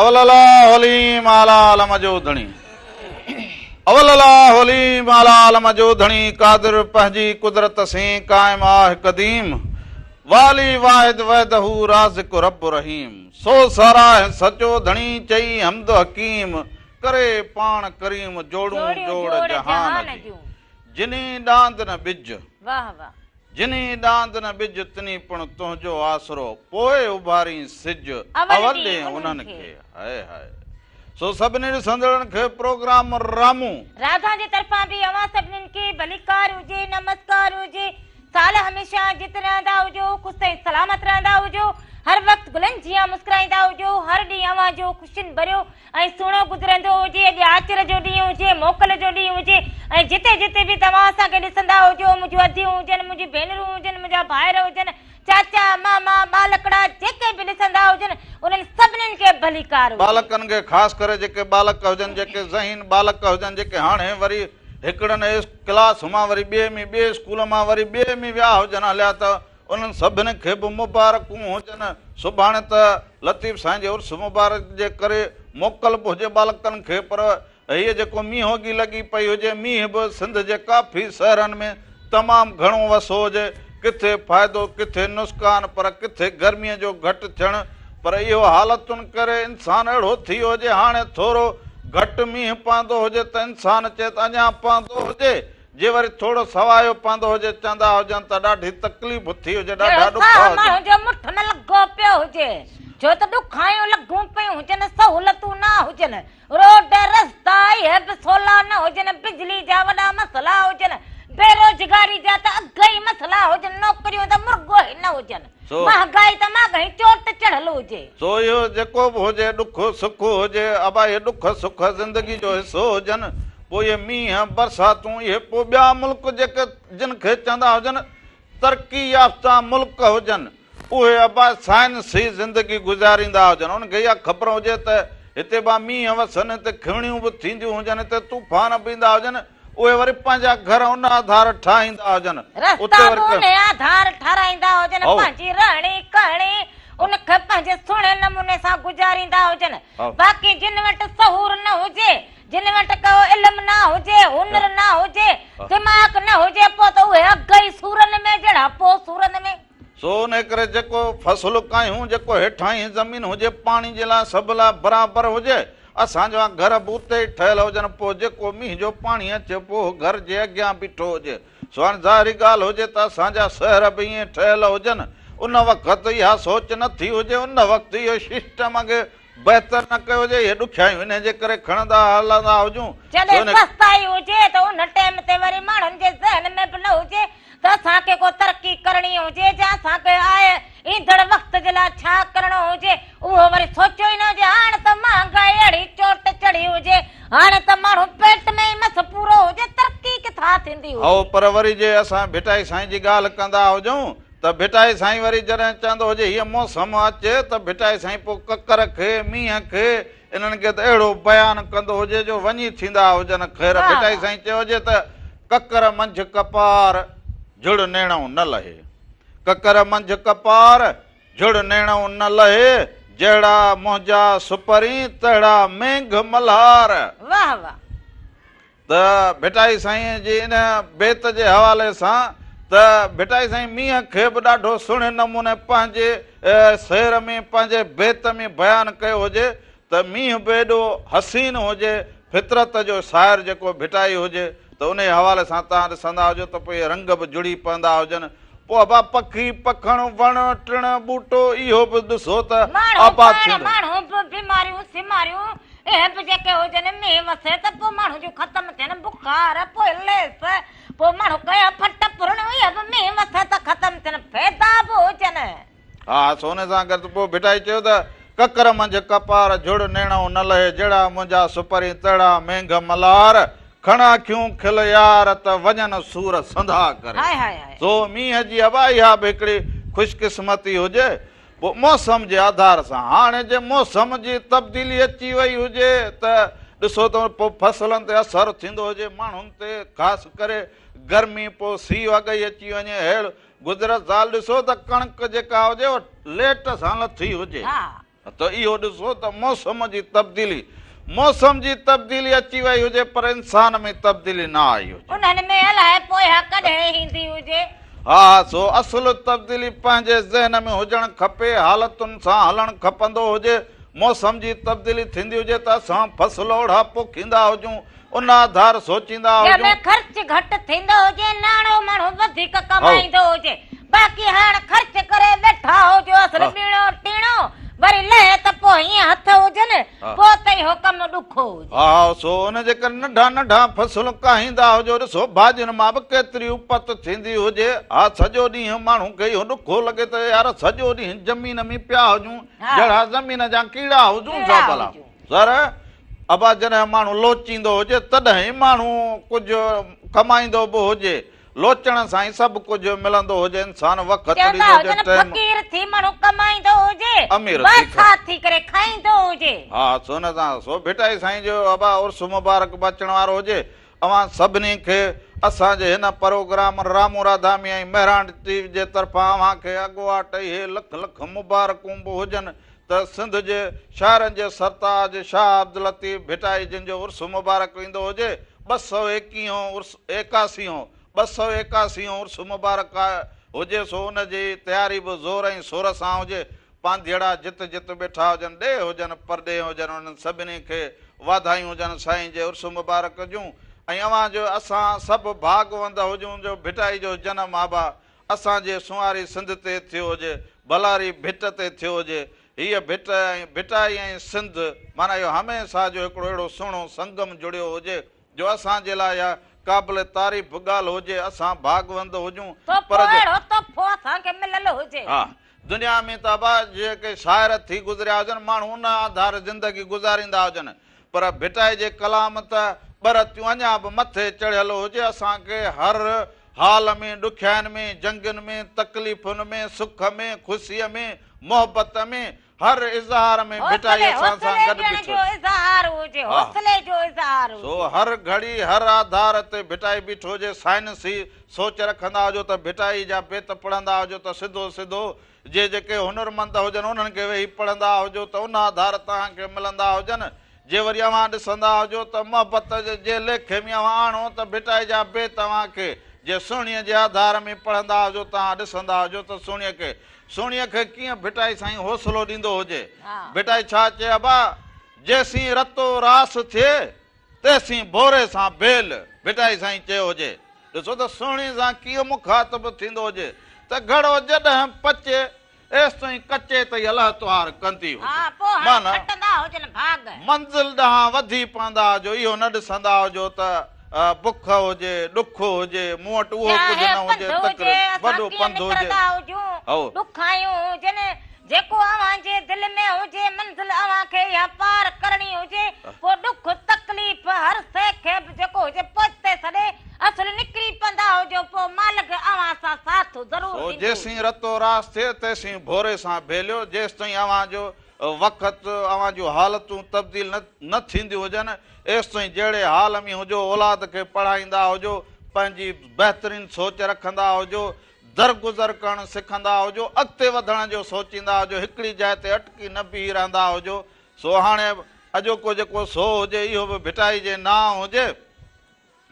अवलला होली माला लमजोधणी अवलला होली माला लमजोधणी कादिर पंहिंजी कुदरत से कायम आहे कदीम वाली वाहिद वहदहू राज़िक रब रहीम सो सारा है सचो धणी चई हमद हकीम करे पाण करीम जोड़ू जोड़ जहान जी जिनी डांद न बिज वाह वाह जिनी डांद न बिज तनी पण तुंहिंजो आसरो पोए उभारी सिज अवल ॾे उन्हनि खे हाय हाय सो सभिनी ॾिसंदड़नि खे प्रोग्राम रामू राधा जे तरफां बि अवां सभिनीनि खे भलीकार हुजे नमस्कार हुजे साल हमेशा जित रहंदा हुजो ख़ुशि सलामत रहंदा हुजो हर वक्त गुलनि जिया मुस्कुराईंदा हुजो हर ॾींहुं अवां जो ख़ुशियुनि भरियो ऐं सुहिणो गुज़रंदो हुजे अॼु आचर जो ॾींहुं हुजे मोकल जो ॾींहुं हुजे ऐं जिते जिते बि तव्हां असांखे ॾिसंदा हुजो मुंहिंजूं अधियूं हुजनि मुंहिंजी भेनरूं हुजनि मुंहिंजा भाइर हुजनि चाचा मामा बालकड़ा जेके बि ॾिसंदा हुजनि उन्हनि सभिनीनि खे भलीकार बालकनि खे ख़ासि करे जेके बालक हुजनि जेके ज़हीन बालक हुजनि जेके हाणे वरी हिकिड़नि क्लास मां वरी ॿिए स्कूल मां वरी ॿिए में विया हुजनि हलिया त उन्हनि सभिनी खे बि मुबारकूं हुजनि सुभाणे त लतीफ़ साईं जे उर्स मुबारक जे करे मोकल बि हुजे बालकनि खे पर हीअ जेको मींहोगी लॻी पई हुजे मींहुं बि सिंध जे काफ़ी शहरनि में तमामु घणो वसो हुजे किथे फ़ाइदो किथे नुक़सान पर किथे गर्मीअ जो घटि थियणु पर इहो हालतुनि करे इंसानु अहिड़ो थी वियो हुजे हाणे थोरो घटि मींहुं पवंदो हुजे त इंसानु चए त अञा पवंदो हुजे जे वरी थोरो सवायो पवंदो हुजे चवंदा हुजनि त ॾाढी तकलीफ़ थी हुजे ॾाढा ॾुख मुठ न लॻो पियो हुजे छो त ॾुखायूं लॻूं पियूं हुजनि सहूलतूं न हुजनि रोड रस्ता इहे बि सवला न हुजनि बिजली जा वॾा मसला हुजनि बेरोजगारी जा त अघ ई मसला हुजनि नौकरियूं त मुर्गो ई न हुजनि महागाई त महागाई चोट चढ़ल हुजे सो इहो जेको बि हुजे ॾुख सुख हुजे अबा इहे ॾुख सुख ज़िंदगी जो हिसो हुजनि पोइ इहे मींहं बरसातूं इहे पोइ ॿिया मुल्क जेके जिन खे चवंदा हुजनि तरक़ी याफ़्ता मुल्क हुजनि उहे अबा साइंसी ज़िंदगी गुज़ारींदा हुजनि उनखे इहा ख़बर हुजे त हिते बि मींहं वसनि हिते खिवणियूं बि थींदियूं हुजनि हिते तूफ़ान बि ईंदा हुजनि उहे वरी पंहिंजा घर उन आधार ठाहींदा हुजनि आधार ठाराईंदा हुजनि पंहिंजी रहणी करणी उनखे पंहिंजे सुहिणे नमूने सां गुज़ारींदा हुजनि बाक़ी जिन वटि सहूर न हुजे जिन वटि को इल्म न हुजे हुनर न हुजे दिमाग़ न हुजे पोइ त उहे अघ ई सूरनि में जहिड़ा पोइ सूरनि में सो उन करे जेको फसल कायूं जेको हेठां ई ज़मीन हुजे पाणी जे लाइ सभु लाइ बराबरि हुजे असांजा घर बि उते ई ठहियल हुजनि पोइ जेको मींहं जो पाणी अचे पोइ घर जे अॻियां बीठो हुजे सो हाणे ज़ाहिरी ॻाल्हि हुजे त असांजा शहर बि ईअं ठहियल हुजनि उन वक़्तु इहा सोच नथी हुजे उन वक़्तु इहो सिस्टम अॻे बहितर न कयो हुजे इहे ॾुखियायूं हिन जे करे खणंदा हलंदा हुजूं सस्ताई हुजे त उन टाइम ते वरी माण्हुनि जे ज़हन में बि न हुजे त असांखे को तरक़ी करणी हुजे या असांखे आहे ईंदड़ वक़्त जे लाइ छा करणो हुजे उहो वरी सोचियो ई न हुजे हाणे त महांगाई अहिड़ी चोट चढ़ी हुजे हाणे त माण्हू पेट में ई मस पूरो हुजे तरक़ी किथां थींदी हुजे पर वरी जे असां भिटाई साईं जी ॻाल्हि कंदा हुजूं त भिटाई साईं वरी जॾहिं चवंदो हुजे हीअ मौसम अचे त भिटाई साईं पोइ ककर खे मींहं खे इन्हनि खे त अहिड़ो बयानु कंदो हुजे जो वञी थींदा हुजनि ख़ैर भिटाई साईं चयो हुजे त ककर मंझि कपार जुड़ नेणो न लहे ककर मंझि कपार जुड़ नेणो न लहे जहिड़ा मुंहिंजा सुपरी तहिड़ा मेघ मल्हार वाह वाह त भिटाई साईं जी इन बेत जे हवाले सां त भिटाई साईं मींहं खे बि ॾाढो सुहिणे नमूने पंहिंजे शेर में पंहिंजे बेत में बयानु कयो हुजे त मींहं बि एॾो हसीन हुजे फितरत जो शाइर जेको भिटाई हुजे त उन हवाले सां तव्हां ॾिसंदा हुजो त पोइ रंग बि जुड़ी पवंदा हुजनि पोइ अबा पखी पखण वण टिण ॿूटो इहो बि ॾिसो त आबाद थींदो माण्हू बि बीमारियूं सिमारियूं इहे बि जेके हुजनि मींहुं वसे त पोइ माण्हू जूं ख़तमु थियनि बुखार पोइ लेस पोइ माण्हू कया फट पुरणियूं इहे बि मींहुं वसे त ख़तमु थियनि फ़ाइदा बि हुजनि हा सोने सां गॾु पोइ भिटाई चयो त ककर मंझि कपार जुड़ नेणो न लहे जहिड़ा मुंहिंजा सुपरी तहिड़ा मेघ मल्हार खणा क्यों खिल यार त वञनि सूर संधा करे सो मींहं जी हवा इहा बि हिकिड़ी ख़ुशकिस्मती हुजे पोइ मौसम जे आधार सां हाणे जे मौसम जी तब्दीली अची वई हुजे त ॾिसो त पोइ फसलनि ते असरु थींदो हुजे माण्हुनि ते ख़ासि करे गर्मी पोइ सीउ अॻई अची वञे अहिड़ो गुज़रत साल ॾिसो त कणिक जेका हुजे लेट सां लथी हुजे त इहो ॾिसो त मौसम जी तब्दीली अची वई हुजे पर इंसान में तब्दीली न आई हुजे। उन्हनि में अलाए पोयां कॾहिं ईंदी हुजे। हा, सो असुल तब्दीली पंहिंजे ज़हन में हुजणु खपे, हालतुनि सां हलणु खपंदो हुजे। मौसम जी तब्दीली थींदी हुजे त असां फसल ओढ़ा पोखींदा हुजूं, उन आधार सोचींदा हुजूं। ख़र्च घटि थींदो हुजे, नाणो माण्हू वधीक कमाईंदो हुजे, बाक़ी हाणे ख़र्च करे वेठा हुजो असुल ॿीणो टीणो वरी लहे त पोइ हीअं हथ हुजनि, पोइ त इहो कमु ॾुखो हुजे। हा, सो उनजे करे नंढा नंढा फसल काहींदा हुजो। ॾिसो भाॼियुनि मां बि केतिरी उपत थींदी हुजे। हा, सॼो ॾींहुं माण्हू खे इहो ॾुखो लॻे त यार सॼो ॾींहुं ज़मीन में पिया हुजूं, जहिड़ा ज़मीन जा कीड़ा हुजूं था भला। सर अबा जॾहिं माण्हू लोचींदो हुजे तॾहिं माण्हू कुझु कमाईंदो बि हुजे। लोचण सां ई सभु कुझु मिलंदो हुजे। इंसान वक़्तु ॾींदो हुजे, फ़क़ीर थी माण्हू कमाईंदो हुजे, अमीर थी करे खाईंदो हुजे। हा, सो हुन सां सो भिटाई साईं जो अबा उर्स मुबारक बचण वारो हुजे। अवां सभिनी खे असांजे हिन प्रोग्राम रामू राधामी ऐं महिराण टीवी जे तरफ़ां अव्हांखे अॻुवाट इहे लख लख मुबारकूं बि हुजनि त सिंध जे शहरनि जे सरताज शाह अब्दुल लतीफ़ भिटाई जिन जो उर्स मुबारक ईंदो हुजे। 281 उर्स 281 उर्स मुबारक हुजे। सो हुनजी तयारी बि ज़ोर ऐं शोर सां हुजे। पांधेड़ा जित जित वेठा हुजनि, ॾे हुजनि परॾे हुजनि, उन्हनि सभिनी खे वाधायूं हुजनि साईं जे उर्स मुबारक जूं। ऐं अव्हां जो असां सभु भागवंद हुजूं जो भिटाई जो जनम आबा असांजे सुवारी सिंध ते थियो हुजे, बलारी भिट ते थियो हुजे। हीअ भिट ऐं भिटाई ऐं सिंध माना इहो हमेशह जो हिकिड़ो अहिड़ो सुहिणो संगम जुड़ियो हुजे जो असांजे लाइ इहा क़ाबिल तारीफ़ ॻाल्हि हुजे। असां भागवंद हुजूं पर हा, दुनिया में त अबा जेके शाइर थी गुज़रिया हुजनि माण्हू उन आधार ज़िंदगी गुज़ारींदा हुजनि, पर भिटाई जे कलाम त बरतियूं अञा बि मथे चढ़ियल हुजे। असांखे हर हाल में, ॾुखियाईनि में, जंगनि में, तकलीफ़ुनि में, सुख में, ख़ुशीअ में, मोहबत में, हर इज़हार में भिटाई असां सां गॾु बीठो। सो हर घड़ी हर आधार ते भिटाई बीठो हुजे। साइंसी सोच रखंदा हुजो त भिटाई जा बेत पढ़ंदा हुजो त सिधो सिधो जेके हुनरमंद हुजनि उन्हनि खे वेही पढ़ंदा हुजो त उन आधार तव्हांखे मिलंदा हुजनि। जे वरी अव्हां ॾिसंदा हुजो त मोहबत जे लेखे में अव्हां आणो त भिटाई जा बेत तव्हांखे जे सुहिणीअ जे आधार में पढ़ंदा हुजो, तव्हां ॾिसंदा हुजो त सुहिणीअ खे कीअं भिटाई साईं हौसलो ॾींदो हुजे। भिटाई छा चए अबा, जेसीं रतो रास थिए तेसीं भोरे सां भेल, भिटाई साईं चयो हुजे। ॾिसो त सुहिणी सां कीअं मुखातब थींदो हुजे त घड़ो जॾहिं पचे एसि ताईं कचे ताईं अलाह त्वार कंदी हुजे। माना मंज़िल ॾांहुं वधी पवंदा हुजो, इहो न ॾिसंदा हुजो त बुख हुजे, ॾुख हुजे, मूं वटि उहो कुझु न हुजे, वॾो पंधु हुजे। जेको अव्हांजे दिलि में हुजे, मंज़िल अव्हांखे या पार करणी हुजे, पोइ ॾुख तकलीफ़ हर शइ खे बि जेको हुजे पहुचे छॾे असुल निकिरी पवंदा हुजो, पोइ मालिक अव्हां सां साथ ज़रूरु। जेसीं रतो रास थिए तेसीं भोरे सां भेलियो। जेसि ताईं अव्हांजो वक़्तु अव्हां जूं हालतूं तब्दील न थींदियूं हुजनि, एसि ताईं जहिड़े हाल में हुजो, औलाद खे पढ़ाईंदा हुजो, पंहिंजी बहितरीन सोच रखंदा हुजो, दरगुज़र करणु सिखंदा हुजो, अॻिते वधण जो सोचींदा हुजो, हिकिड़ी जाइ ते अटकी न बीह रहंदा हुजो। सो हाणे अॼोको जेको सो हुजे इहो बि भिटाई जे नाम हुजे।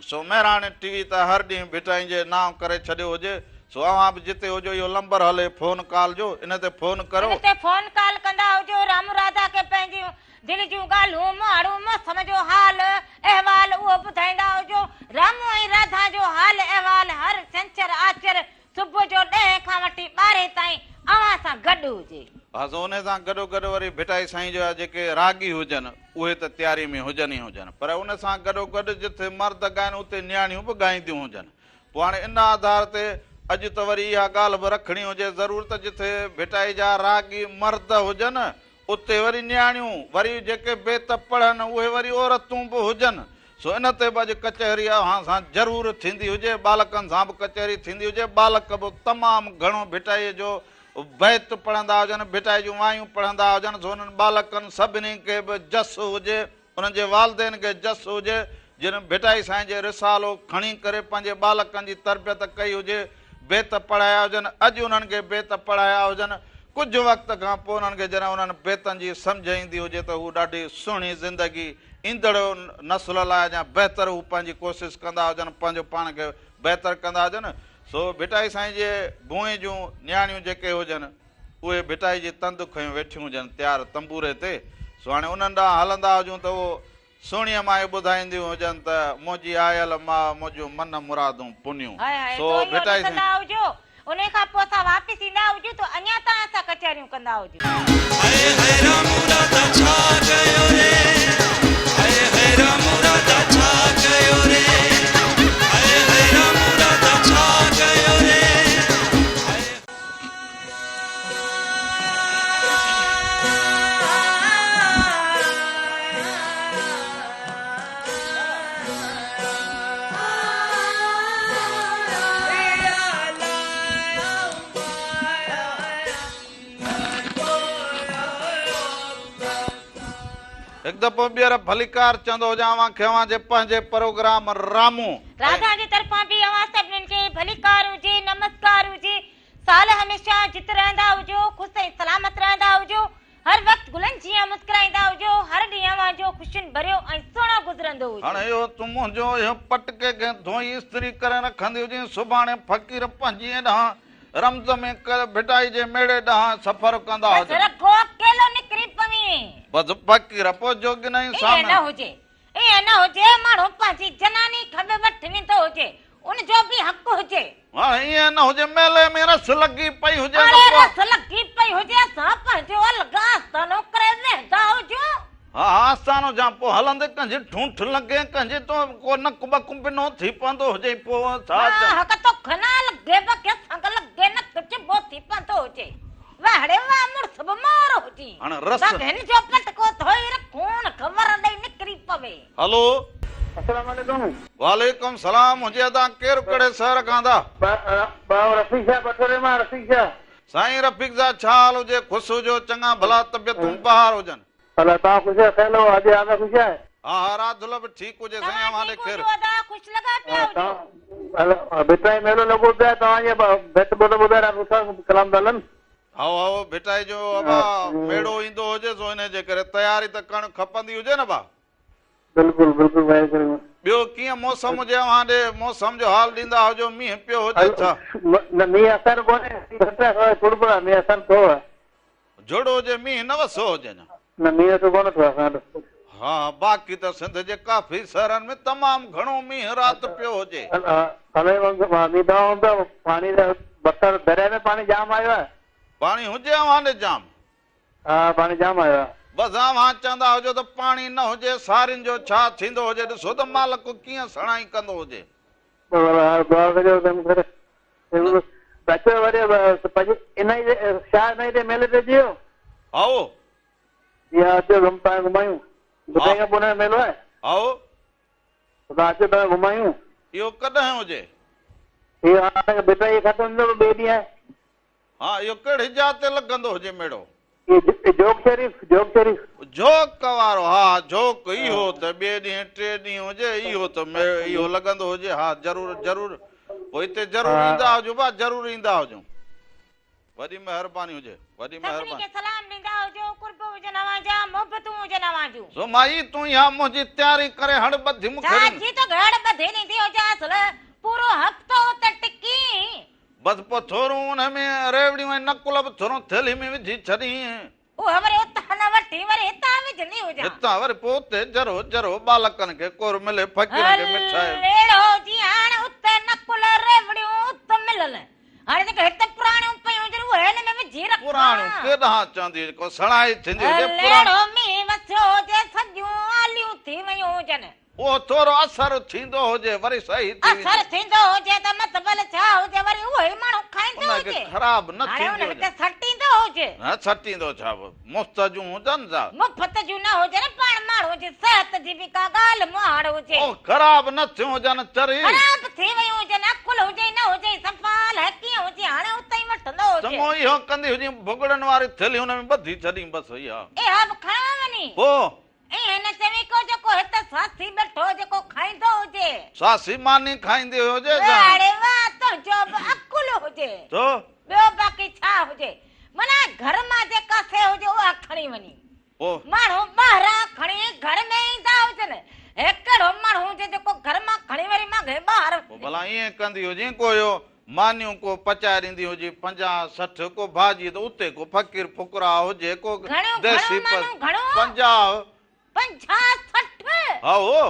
सो महिराण टीवी त हर ॾींहुं भिटाई जे नाम करे छॾियो हुजे। सो अव्हां बि जिते हुजो इहो नंबर हले फोन कॉल जो, इन ते फोन करो, फोन कॉल कंदा हुजो। रामू राधा खे पंहिंजियूं दिलि जूं ॻाल्हियूं माण्हू मौसम जो हाल अहवाल उहो ॿुधाईंदा हुजो। रामू ऐं राधा जो हाल अहवाल हर छंछर आचर सुबुह जो 10 खां वठी 12 ताईं अव्हां सां गॾु हुजे। हा, सो उन सां गॾोगॾु वरी भिटाई साईं जो जेके रागी हुजनि उहे त तयारी में हुजनि ई हुजनि, पर उन सां गॾोगॾु जिथे मर्द ॻाइनि उते नियाणियूं बि ॻाईंदियूं हुजनि। पोइ हाणे इन आधार ते अॼु त वरी इहा ॻाल्हि बि रखणी हुजे ज़रूरु त जिथे भिटाई जा रागी मर्द हुजनि उते वरी नियाणियूं, वरी जेके बेत पढ़नि उहे वरी औरतूं बि हुजनि। सो इन ते बि अॼु कचहरी अव्हां सां ज़रूरु थींदी हुजे, बालकनि सां बि कचहरी थींदी हुजे। बालक बि तमामु घणो भिटाईअ जो बैत पढ़ंदा हुजनि, भिटाई जूं वायूं पढ़ंदा हुजनि। सो उन्हनि बालकनि सभिनी खे बि जस हुजे, उन्हनि जे वालदेन खे जस हुजे जिन भिटाई साईं जे रिसालो खणी करे पंहिंजे बालकनि जी तरबियत कई हुजे, बेत पढ़ाया हुजनि। अॼु उन्हनि खे बेत पढ़ाया हुजनि, कुछ वक्त खां पोइ उन्हनि खे जॾहिं उन्हनि बेतनि जी सम्झ ईंदी हुजे त हू ॾाढी सुहिणी ज़िंदगी ईंदड़ नस्ल लाइ या बहितर हू पंहिंजी कोशिशि कंदा हुजनि, पंहिंजो पाण खे बहितर कंदा हुजनि। सो भिटाई साईं जे भूए जूं न्याणियूं जेके हुजनि उहे भिटाई जी तंदु खयूं वेठियूं हुजनि तयारु तंबूरे ते। सो हाणे उन्हनि ॾांहुं हलंदा हुजूं त उहो सुहिणीअ मां ॿुधाईंदियूं हुजनि त मुंहिंजी आयल मां मुंहिंजूं मन मुरादूं पुनियूं। सो भिटाई साईं उन खां पोइ असां वापसि ईंदा हुजूं त अञा तां असां कचहरियूं कंदा हुजूं। हिकु दफ़ो ॿीहर भलीकार चंदो हुजां खेवां जे पंहिंजे प्रोग्राम रामू राधा जी तरफ़ां बि अवां सभिनीनि खे भलीकार हुजे, नमस्कार हुजे। साल हमेशा जित रहंदा हुजो, ख़ुशि ऐं सलामत रहंदा हुजो, हर वक्त गुलनि जीअं मुस्कुराईंदा हुजो, हर ॾींहुं अवां जो ख़ुशियुनि भरियो ऐं सुहिणो गुज़रंदो हुजे। हाणे इहो तूं मुंहिंजो इहो पटके खे धोई इस्त्री करे रखंदी हुजे, सुभाणे फ़क़ीर पंहिंजी ॾांहुं रमज़ में भिटाई जे मेड़े ॾांहुं सफ़र कंदा हुजनि। रखो अकेलो निकिरी पवी बस फ़क़ीर पोइ जोगी नहीं सामने न हुजे, ए न हुजे माण्हू पंहिंजी जनानी खबे वठी वेंदो हुजे, उन जो बि हक़ हुजे। हाणे ईअं न हुजे मेले में रस लॻी पई हुजे, रस लॻी पई हुजे, असां पंहिंजो अलॻि आस्थानो करे वेंदा हुजूं। हा आस्थानो जा पोइ हलंदे कंहिंजी ठूंठ लॻे, कंहिंजी तो को नक बक बिनो थी पवंदो हुजे, पोइ छा हक़ तो खना लॻे बके संग लॻे न कुझु बो थी पवंदो हुजे। वाड़े वा मुड़स बमार हुजी, हाणे रस हिन जो पटको धोई रखूं ख़बर ॾेई निकिरी पवे। हलो अस्सलाम वालेकुम। वालेकुम सलाम। मुझे अदा केर कड़े शहर खां दा? रफ़ीक साहब बटोरे मां रफ़ीक साहब। साईं रफ़ीक साहब छा हाल हुजे? ख़ुशि हुजो, चङा भला तबियतूं बहार हुजनि। अल्लाह तव्हां ख़ुशि आहे? ख़ैर अॼु आना ख़ुशि आहे? हा रात बि ठीक हुजे साईं। हमारे खैर ख़ुशि लॻा पिया हुजो। भिटाई मेलो लॻो पिया तव्हांजे बेत बोल ॿुधाए कलाम दलन। हाओ भिटाई जो अबा मेड़ो ईंदो हुजे सो इन जे करे तयारी त करण खपंदी हुजे न बा। बिल्कुलु बिल्कुलु वाहेगुरु। ॿियो कीअं मौसम हुजे? अवां ॾे मौसम जो हाल ॾींदा हुजो, मींहुं पियो हुजे छा? न मींहुं असर कोन्हे, थोरो मींहुं असर थियो आहे। जुड़ो हुजे, मींहुं न वसो हुजे न मींहुं त कोन थियो असां वटि। हा बाक़ी त सिंध जे काफ़ी शहरनि में तमामु घणो मींहुं राति पियो हुजे। पाणी बरसाति दरिया में पाणी जाम आयो आहे। पाणी हुजे अवां ॾे जाम? हा पाणी जाम आयो आहे। बसि अवां चवंदा हुजो त पाणी न हुजे, सारियुनि जो छा थींदो हुजे? ॾिसो त मालिक कीअं सणाई कंदो हुजे। मेले ते जियो आओ घुमायूं मेलो आहे। आओ अचो तव्हां घुमायूं। इहो कॾहिं हुजे? भिटाई ख़तम थियो ॿिए ॾींहं। हा इहो कहिड़ी जाइ ते लॻंदो हुजे मेड़ो? जोक शरीफ़। जोक शरीफ़ जोक वारो? हा जोक इहो त ॿिए ॾींहं टे ॾींहं हुजे, इहो त इहो लॻंदो हुजे। हा ज़रूर ज़रूर पोइ हिते ज़रूर ईंदा हुजो बा, ज़रूर ईंदा हुजो। वॾी महिरबानी हुजे, वॾी महिरबानी। सलाम ॾींदा हुजो, कुर्ब हुजनि अवां जा, मोहबतूं हुजनि अवां जूं। सो माई तूं या मुंहिंजी तयारी करे हड़ ॿधी मूंखे जी तो घड़ ॿधी ॾींदी हुजे, असल पूरो हफ़्तो त टिकी। बस पोइ थोरो हुन में रेवड़ियूं ऐं नकुल बि थोरो थैली में विझी छॾी। उहा वरी उतां न वठी वरी हितां विझंदी हुजां। हितां वरी पोइ उते जरो जरो बालकनि खे कोर मिले, फ़क़ीरनि खे मिठाई। अहिड़ो जी हाणे उते नकुल रेवड़ियूं उते मिलल। हाणे जेके हिते पुराणियूं पयूं हुजनि उहे हिन में विझी रख। पुराणियूं केॾां चवंदी को सणाई थींदी हुजे? अहिड़ो मींहुं वसियो हुजे, सॼियूं आलियूं थी वियूं हुजनि। उहो थोरो असर थींदो हुजे वरी सही असर थींदो हुजे त मतलब छा हुजे? वरी उहो ई माण्हू खाईंदो हुजे, ख़राब न हाणे थींदो हुन में सटींदो हुजे। न सटींदो छा? मुफ़्त जूं हुजनि छा? मुफ़्त जूं न हुजे न, पाण माण्हू जी सिहत जी बि का ॻाल्हि मुहाड़ हुजे। ओ ख़राब न थियूं हुजनि, चरी ख़राब थी वियूं हुजनि, अकुल हुजे न हुजे, सफ़ाल है कीअं हुजे, हाणे उते ई वठंदो हुजे। चङो इहो कंदी हुजे, भुगड़नि वारी थैली हुन में ॿधी छॾी बसि। इहा इहा बि खणां वञी पोइ ऐं हिन चवी को जेको हिते सासी वेठो जेको खाईंदो हुजे, सासी मानी खाईंदी हुजे। अरे वाह, तुंहिंजो बि अकुल हुजे। तो ॿियो बाक़ी छा हुजे? मना घर मां जेका शइ हुजे उहा खणी वञी ओ माण्हू ॿाहिरां खणी घर में ईंदा हुजनि हिकिड़ो माण्हू हुजे जेको घर मां खणी वरी मांगे ॿाहिरि पोइ भला ईअं कंदी हुजे कोयो मानियूं को पचाए ॾींदी हुजे 50-60 को भाॼी त उते को फ़कीर फुकरा हुजे को घणो देसी माण्हू घणो 50 50-60 हा हो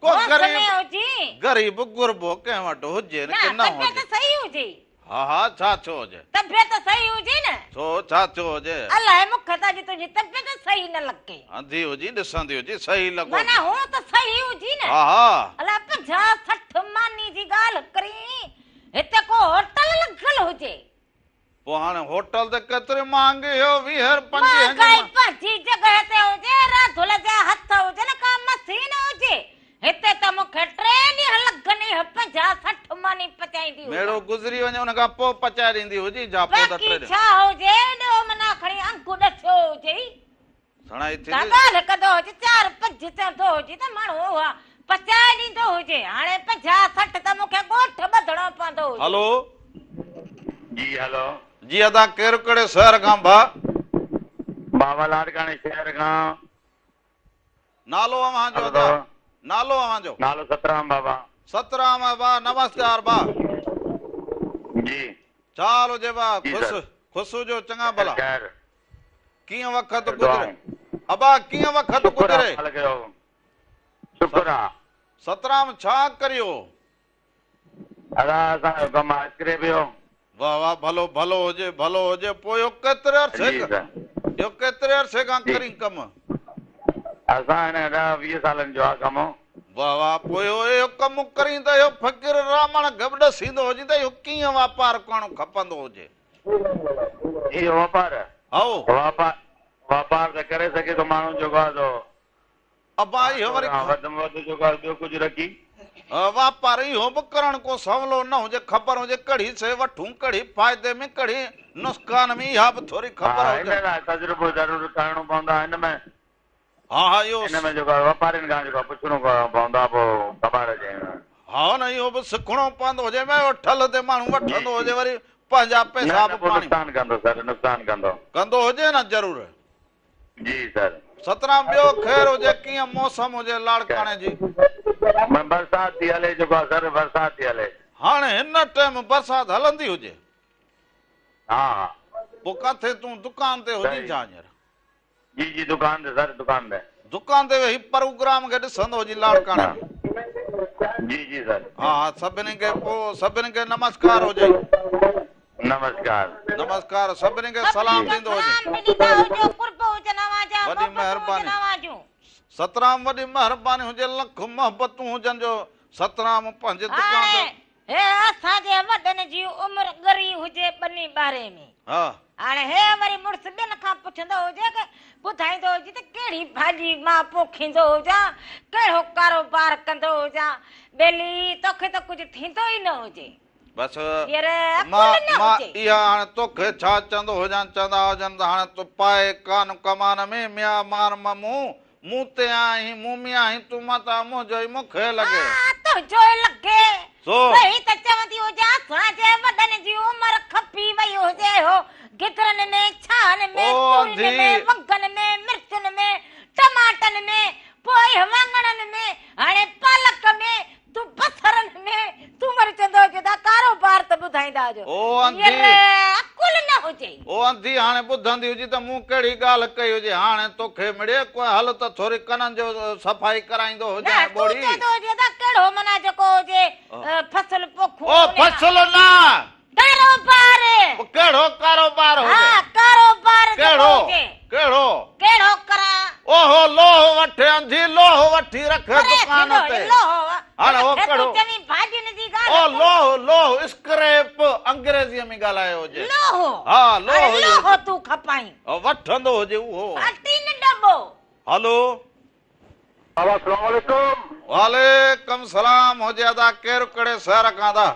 को हो समय गरीब हुजे गरीब गुरबो कंहिं वटि हुजे न की न तबियत हुजे सही हुजे हा हा छा छो हुजे तबियत सही हुजे न छो छा छो हुजे अलाए मूंखे त अॼु तुंहिंजी तबियत सही न लॻे अंधी हुजी ॾिसंदी हुजी सही लॻो माना हूं त सही हुजी न हा हा अलाए 50-60 मानी जी ॻाल्हि करी हिते को होटल लॻल हुजे पोइ हाणे होटल त केतिरे महांगे हो 20-25 काई पंहिंजी जॻह ते हुजे राधुल जा हथ हुजनि का मशीन हुजे हिते त मूंखे 3 ॾींहं लॻनि 50-60 मानी पचाईंदी मेड़ो गुज़री वञे उन खां पोइ पचाए ॾींदी हुजी जापो त बाक़ी 3 छा हुजे ॾो मना खणी अंगू ॾसियो हुजे सणाई थी ॻाल्हि कंदो हुजे 4-5 चवंदो हुजे त माण्हू उहा पचाए ॾींदो हुजे हाणे 50-60 त मूंखे ॻोठ ॿधणो पवंदो हुजे हलो जी हेलो जी अदा केरु कहिड़े शहर खां भा बाबा लाडकाणी शहर खां नालो अव्हांजो अदा नालो अव्हांजो नालो सतराम बाबा सतराम बा नमस्कार बा जी छा हाल हुजे बा जी खुश सर। खुश हुजो चङा भला खैर कीअं वक़्तु गुज़रे अबा कीअं वक़्तु गुज़रे शुक्र आहे सतराम छा करियो अदा असांजो कमु आहे किरे पियो वाह वाह भलो हुजे पोइ इहो केतिरे अरसे जी सर इहो केतिरे अरसे खां जी। करी कमु असां हिन 10-20 सालनि जो आहे कमु वाह वाह पोइ इहो कमु करी त इहो फ़कीर रामण गबड़ थींदो हुजे त इहो कीअं वापार करणो खपंदो हुजे इहो वापार हाओ वापार त करे सघे थो माण्हू जेको आहे तो अबा इहो वरी वधि में वधि जेको आहे ॿियो कुझु रखी वापार इहो बि करण को सवलो न हुजे ख़बर हुजे कड़ी से वठूं कड़ी फ़ाइदे में कड़ी नुक़सान में इहा बि थोरी ख़बर हिन हुजे लाइ तजुर्बो ज़रूरु करणो पवंदो आहे हा इहो हिन में जेको आहे वापारियुनि खां जेको आहे पुछणो पवंदो आहे पोइ ख़बर अचे हा न इहो बि सिखणो पवंदो हुजे मैं ठल ते माण्हू वठंदो हुजे वरी पंहिंजा पैसा बि पाणी नुक़सान कंदो सर नुक़सान कंदो हुजे न ज़रूरु जी सर सतराम ॿियो ख़ैर हुजे कीअं मौसम हुजे लाड़काणे जी बरसाति थी हले जेको आहे सर बरसाति थी हले हाणे हिन टाइम बरसाति हलंदी हुजे हा पोइ किथे तूं दुकान ते हुजी छा हींअर जी जी दुकान ते सर दुकान ते वेही प्रोग्राम खे ॾिसंदो हुजी लाड़काणे जी जी सर हा सभिनी खे पोइ सभिनी खे नमस्कार हुजे नमस्कार सभिनी खे सलाम ॾींदो हुजे वॾी महिरबानी सतराम वॾी महिरबानी हुजे लख मोहबतूं हुजनि जो सतराम पंहिंजे दुकान ते हे असांजे वॾनि जी उमिरि ॻरी हुजे बनी ॿारे में हा हाणे हे वरी मुड़ुस ॿियनि खां पुछंदो हुजे कि ॿुधाईंदो हुजे त कहिड़ी भाॼी मां पोखींदो हुजां कहिड़ो कारोबार कंदो हुजां बेली तोखे त कुझु थींदो ई न हुजे बस यार मां इहा हाणे तोखे छा चवंदो हुजां चवंदा हुजनि त हाणे तूं पाए कान कमान में मिया मार ममू मूं ते आहीं मूं में आहीं तूं माता मुंहिंजो ई मूंखे लॻे तुंहिंजो ई लॻे सही त चवंदी हुजां असांजे वॾनि जी उमिरि खपी वई हुजे हो गिदरनि में छान में तूरियुनि में वंगनि में मिर्चनि में टमाटनि में पोइ वाङणनि में हाणे पालक में तूं बसरनि में तूं वरी चवंदो हुजे त कारोबार त ॿुधाईंदा हुजो ओ अंधी अकुल न हुजे ओ अंधी हाणे ॿुधंदी हुजी त मूं कहिड़ी ॻाल्हि कई हुजे हाणे तोखे मिड़े कोई हल त थोरी कननि जो सफ़ाई कराईंदो हुजे बोड़ी चवंदो हुजे त कहिड़ो माना जेको हुजे फसल पोखूं ओ फसल न कारोबार कहिड़ो कारोबार हुजे हा कारोबार कहिड़ो कहिड़ो करा ओहो लोह वठे अंधी लोह वठी रखे दुकान ते हाणे ओ कहिड़ो ओ लोह स्क्रैप अंग्रेजीअ में ॻाल्हायो हुजे हा लोह तूं खपाई वठंदो हुजे उहो डबो हलो अस्सलाम वालेकुम वालेकुम सलाम हुजे अदा केरु कहिड़े शहर खां दा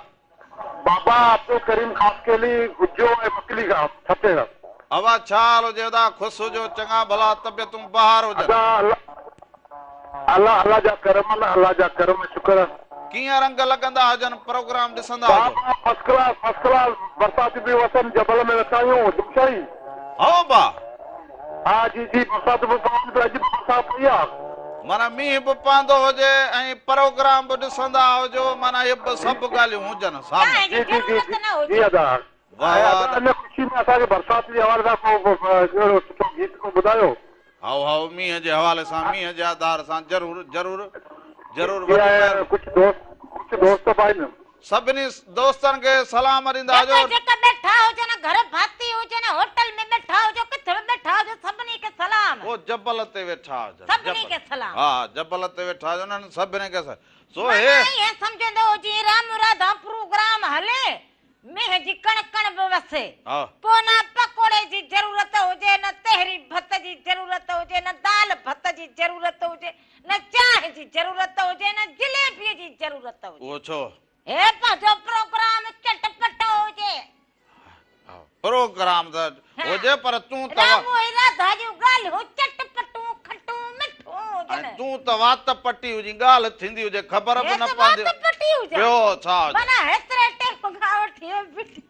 बाबा अब्दुल करीम खासकेली गुज्जो ऐं मकली खां छत्तीसगढ़ अवा छा हाल हुजे अदा ख़ुशि हुजो चङा भला तबियतूं ॿाहिरि हुजनि अल्लाह जा करम शुक्र कीअं रंग लॻंदा हुजनि प्रोग्राम ॾिसंदा हुजो फर्स्ट क्लास बरसात बि वसन जबल में वेठा आहियूं दुखशाई हो बा हा जी जी बरसात बि पवनि पियो अॼु बरसात पई आहे माना मींहुं बि पवंदो हुजे ऐं प्रोग्राम बि ॾिसंदा हुजो माना इहे बि सभु ॻाल्हियूं हुजनि साम्हूं जी जी जी ज़रूरत न हुजे जी अदा वाह, वाह। हिन ख़ुशी में असांखे बरसात जे हवाले सां को सुठो गीत को ॿुधायो हाओ हाओ मींहं जे हवाले सां मींहं जे आधार सां ज़रूरु ज़रूरु ज़रूरु जी आहे, कुझु दोस्त पाइनि सभिनी दोस्तनि खे सलाम ॾींदा हुजो जेका बैठा हुजनि घर भाती हुजनि होटल में बैठा हुजो किथे बि बैठा हुजो सभिनी खे सलाम वो जबल ते वेठा हुजनि सभिनी जबल। खे सलाम हा जबल ते वेठा हुजनि उन्हनि सभिनी खे सो माना हे ईअं सम्झंदो जी राम राधा प्रोग्राम हले मींहं जी कण कण बि वसे हा पोइ न पकोड़े जी ज़रूरत हुजे न तहरी भत जी ज़रूरत हुजे न दाल भत जी ज़रूरत हुजे न चांहि जी ज़रूरत हुजे न जलेबीअ जी ज़रूरत हुजे उहो छो हे पंहिंजो प्रोग्राम चटपट हुजे प्रोग्राम त हुजे पर तूं त राम राधा जूं ॻाल्हियूं चटपटूं खटूं मिठूं हुजनि तूं त वात पटी हुजी ॻाल्हि थींदी हुजे ख़बर बि न पवंदी पटी हुजे ॿियो छा हुजे माना हेतिरे टेप खां वठी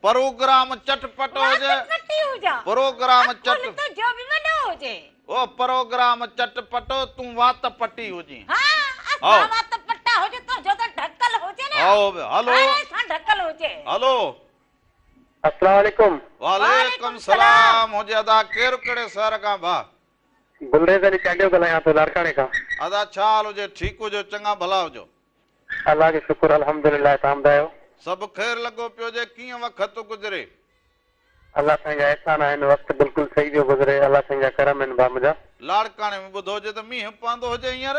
प्रोग्राम चटपट हुजे पटी हुजे प्रोग्राम चट चट तो जो भी वॾो हुजे ओ प्रोग्राम चटपटो तूं वात पटी हुजी हा आओ। असां वात पट्टा हुजे तो जो त ढकल हुजे न आओ बे, हलो हाणे सां ढकल हुजे हलो अस्सलाम वालेकुम वालेकुम सलाम हुजे अदा केरु कहिड़े शहर खां भा गुलरेज़ अली चांडियो ॻाल्हायां थो लाड़काणे खां अदा छा हाल हुजे ठीकु हुजो चङा भला हुजो अलाह जो शुक्र अल्हम्दुलिल्लाह तव्हां ॿुधायो सभु ख़ैर लॻो पियो हुजे कीअं वक़्तु गुज़रे अल्लाह साईं जा एहसान आहिनि वक़्तु बिल्कुलु सही पियो गुज़रे अल्लाह साईं जा करम आहिनि बाम जा लाड़काणे में ॿुधो हुजे त मींहुं पवंदो हुजे हींअर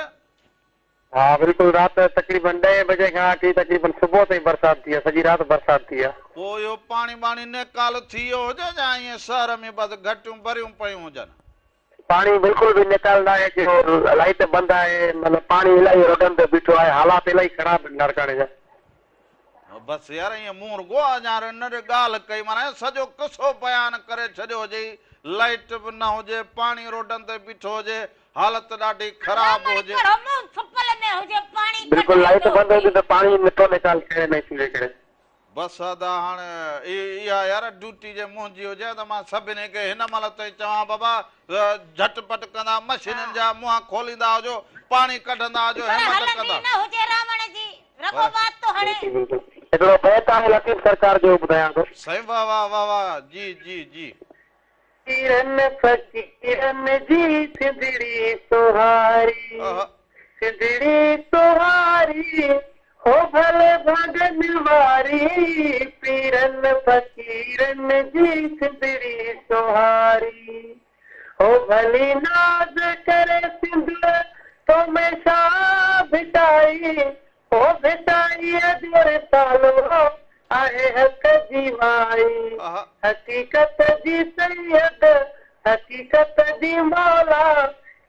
हा बिल्कुलु राति तक़रीबन 10 बजे खां वठी तक़रीबन सुबुह ताईं बरसाति थी आहे सॼी राति बरसाति थी आहे पोइ इहो पाणी बाणी निकाल थी वियो हुजे या ईअं शहर में बसि घटियूं भरियूं पियूं हुजनि पाणी बिल्कुलु बि निकाल न आहे जो लाइट बंदि आहे मतिलबु पाणी इलाही रोडनि ते बीठो आहे हालात इलाही ख़राब आहिनि लाड़काणे जा बसि यार ईअं मुंहुं रुॻो अञा न ॻाल्हि कई माना सॼो किसो बयानु करे छॾियो हुजे लाइट बि न हुजे पाणी रोडनि ते बीठो हुजे हालत ॾाढी ख़राब हुजे सुपल में हुजे पाणी बिल्कुलु लाइट बंदि हुजे त पाणी नथो निकाल करे न थी करे बसि अदा हाणे इहा यार ड्यूटी जे मुंहिंजी हुजे त मां सभिनी खे हिन महिल ताईं चवां बाबा झटपट कंदा मशीननि जा मुंहं खोलींदा हुजो पाणी कढंदा हुजो हिमत कंदा न हुजे रावण जी रगो बात तो हणे हिकिड़ो बैत आहे लतीफ़ सरकार जो ॿुधायां थो सही वाह वाह वाह वाह जी जी जी फकीरन फकीरन जी सिंधड़ी सोहारी सिंधड़ी सोहारी हो भले भगन वारी पीरन फकीरन जी सिंधड़ी सोहारी हो भली नाज करे सिंध तो में शाह भिटाई हो भिटाई अजर तालो आहे हक जी माई हकीकत जी सैयद हकीकत जी मौला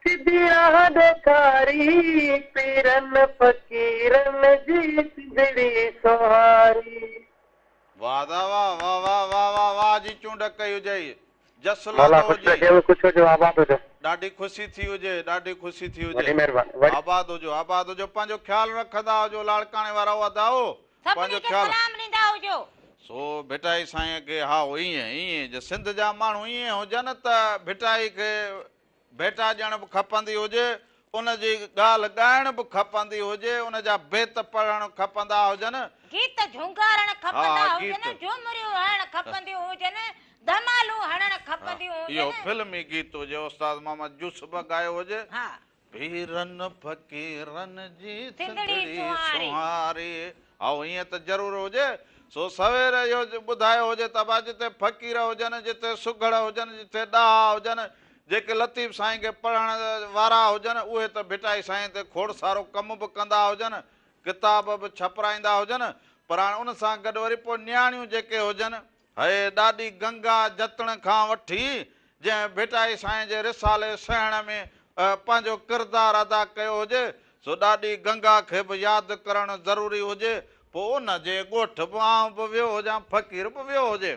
सिधी राह ॾेखारी पीरन फकीरन जी सिंधड़ी सोहारी वाह वाह वाह वाह वाह वाह वाह जी चूंड कई हुजे जसला मौला तो कुझु हुजे लॻे कुझु हुजे आबाद हुजे ॾाढी ख़ुशी थी हुजे ॾाढी ख़ुशी थी वॾी हुजे महिरबानी आबाद हुजो पंहिंजो ख्यालु रखंदा हुजो लाड़काणे वारा वधाओ सभिनी पंहिंजो खे ख्यालु सलाम ॾींदा हुजो सो भिटाई साईं खे हा ईअं जे सिंध जा माण्हू ईअं हुजनि त भिटाई खे भेटा ॾियण बि खपंदी हुजे उनजी ॻाल्हि ॻाइण बि खपंदी हुजे उनजा बेत पढ़ण खपंदा हुजनि गीत झुंगारण खपंदा हा, हुजनि गीत। झुमरियूं हणण खपंदियूं हुजनि धमालूं हणण खपंदियूं इहो हुजनि फिल्मी गीत हुजे उस्ताद मोहम्मद यूसुफ गायो हुजे हा पीरन फकीरन जी सिंधड़ी सिंधड़ी सुहारी। सुहारी ऐं ईअं त ज़रूरु हुजे सो सवेर इहो ॿुधायो हुजे त भई जिते फ़क़ीर हुजनि जिते सुघड़ हुजनि जिते ॾाह हुजनि जेके लतीफ़ साईं खे पढ़ण वारा हुजनि उहे त भिटाई साईं ते खोड़ सारो कमु बि कंदा हुजनि किताब बि छपराईंदा हुजनि पर हाणे उन सां गॾु वरी पोइ नियाणियूं जेके हुजनि हे ॾाढी गंगा जतण खां वठी जंहिं भिटाई साईं जे रिसाले सहण में पंहिंजो किरदारु अदा कयो हुजे सो ॾाढी गंगा खे बि यादि करणु ज़रूरी हुजे पोइ उन जे ॻोठ बि आउं बि वियो हुजां फ़क़ीर बि वियो हुजे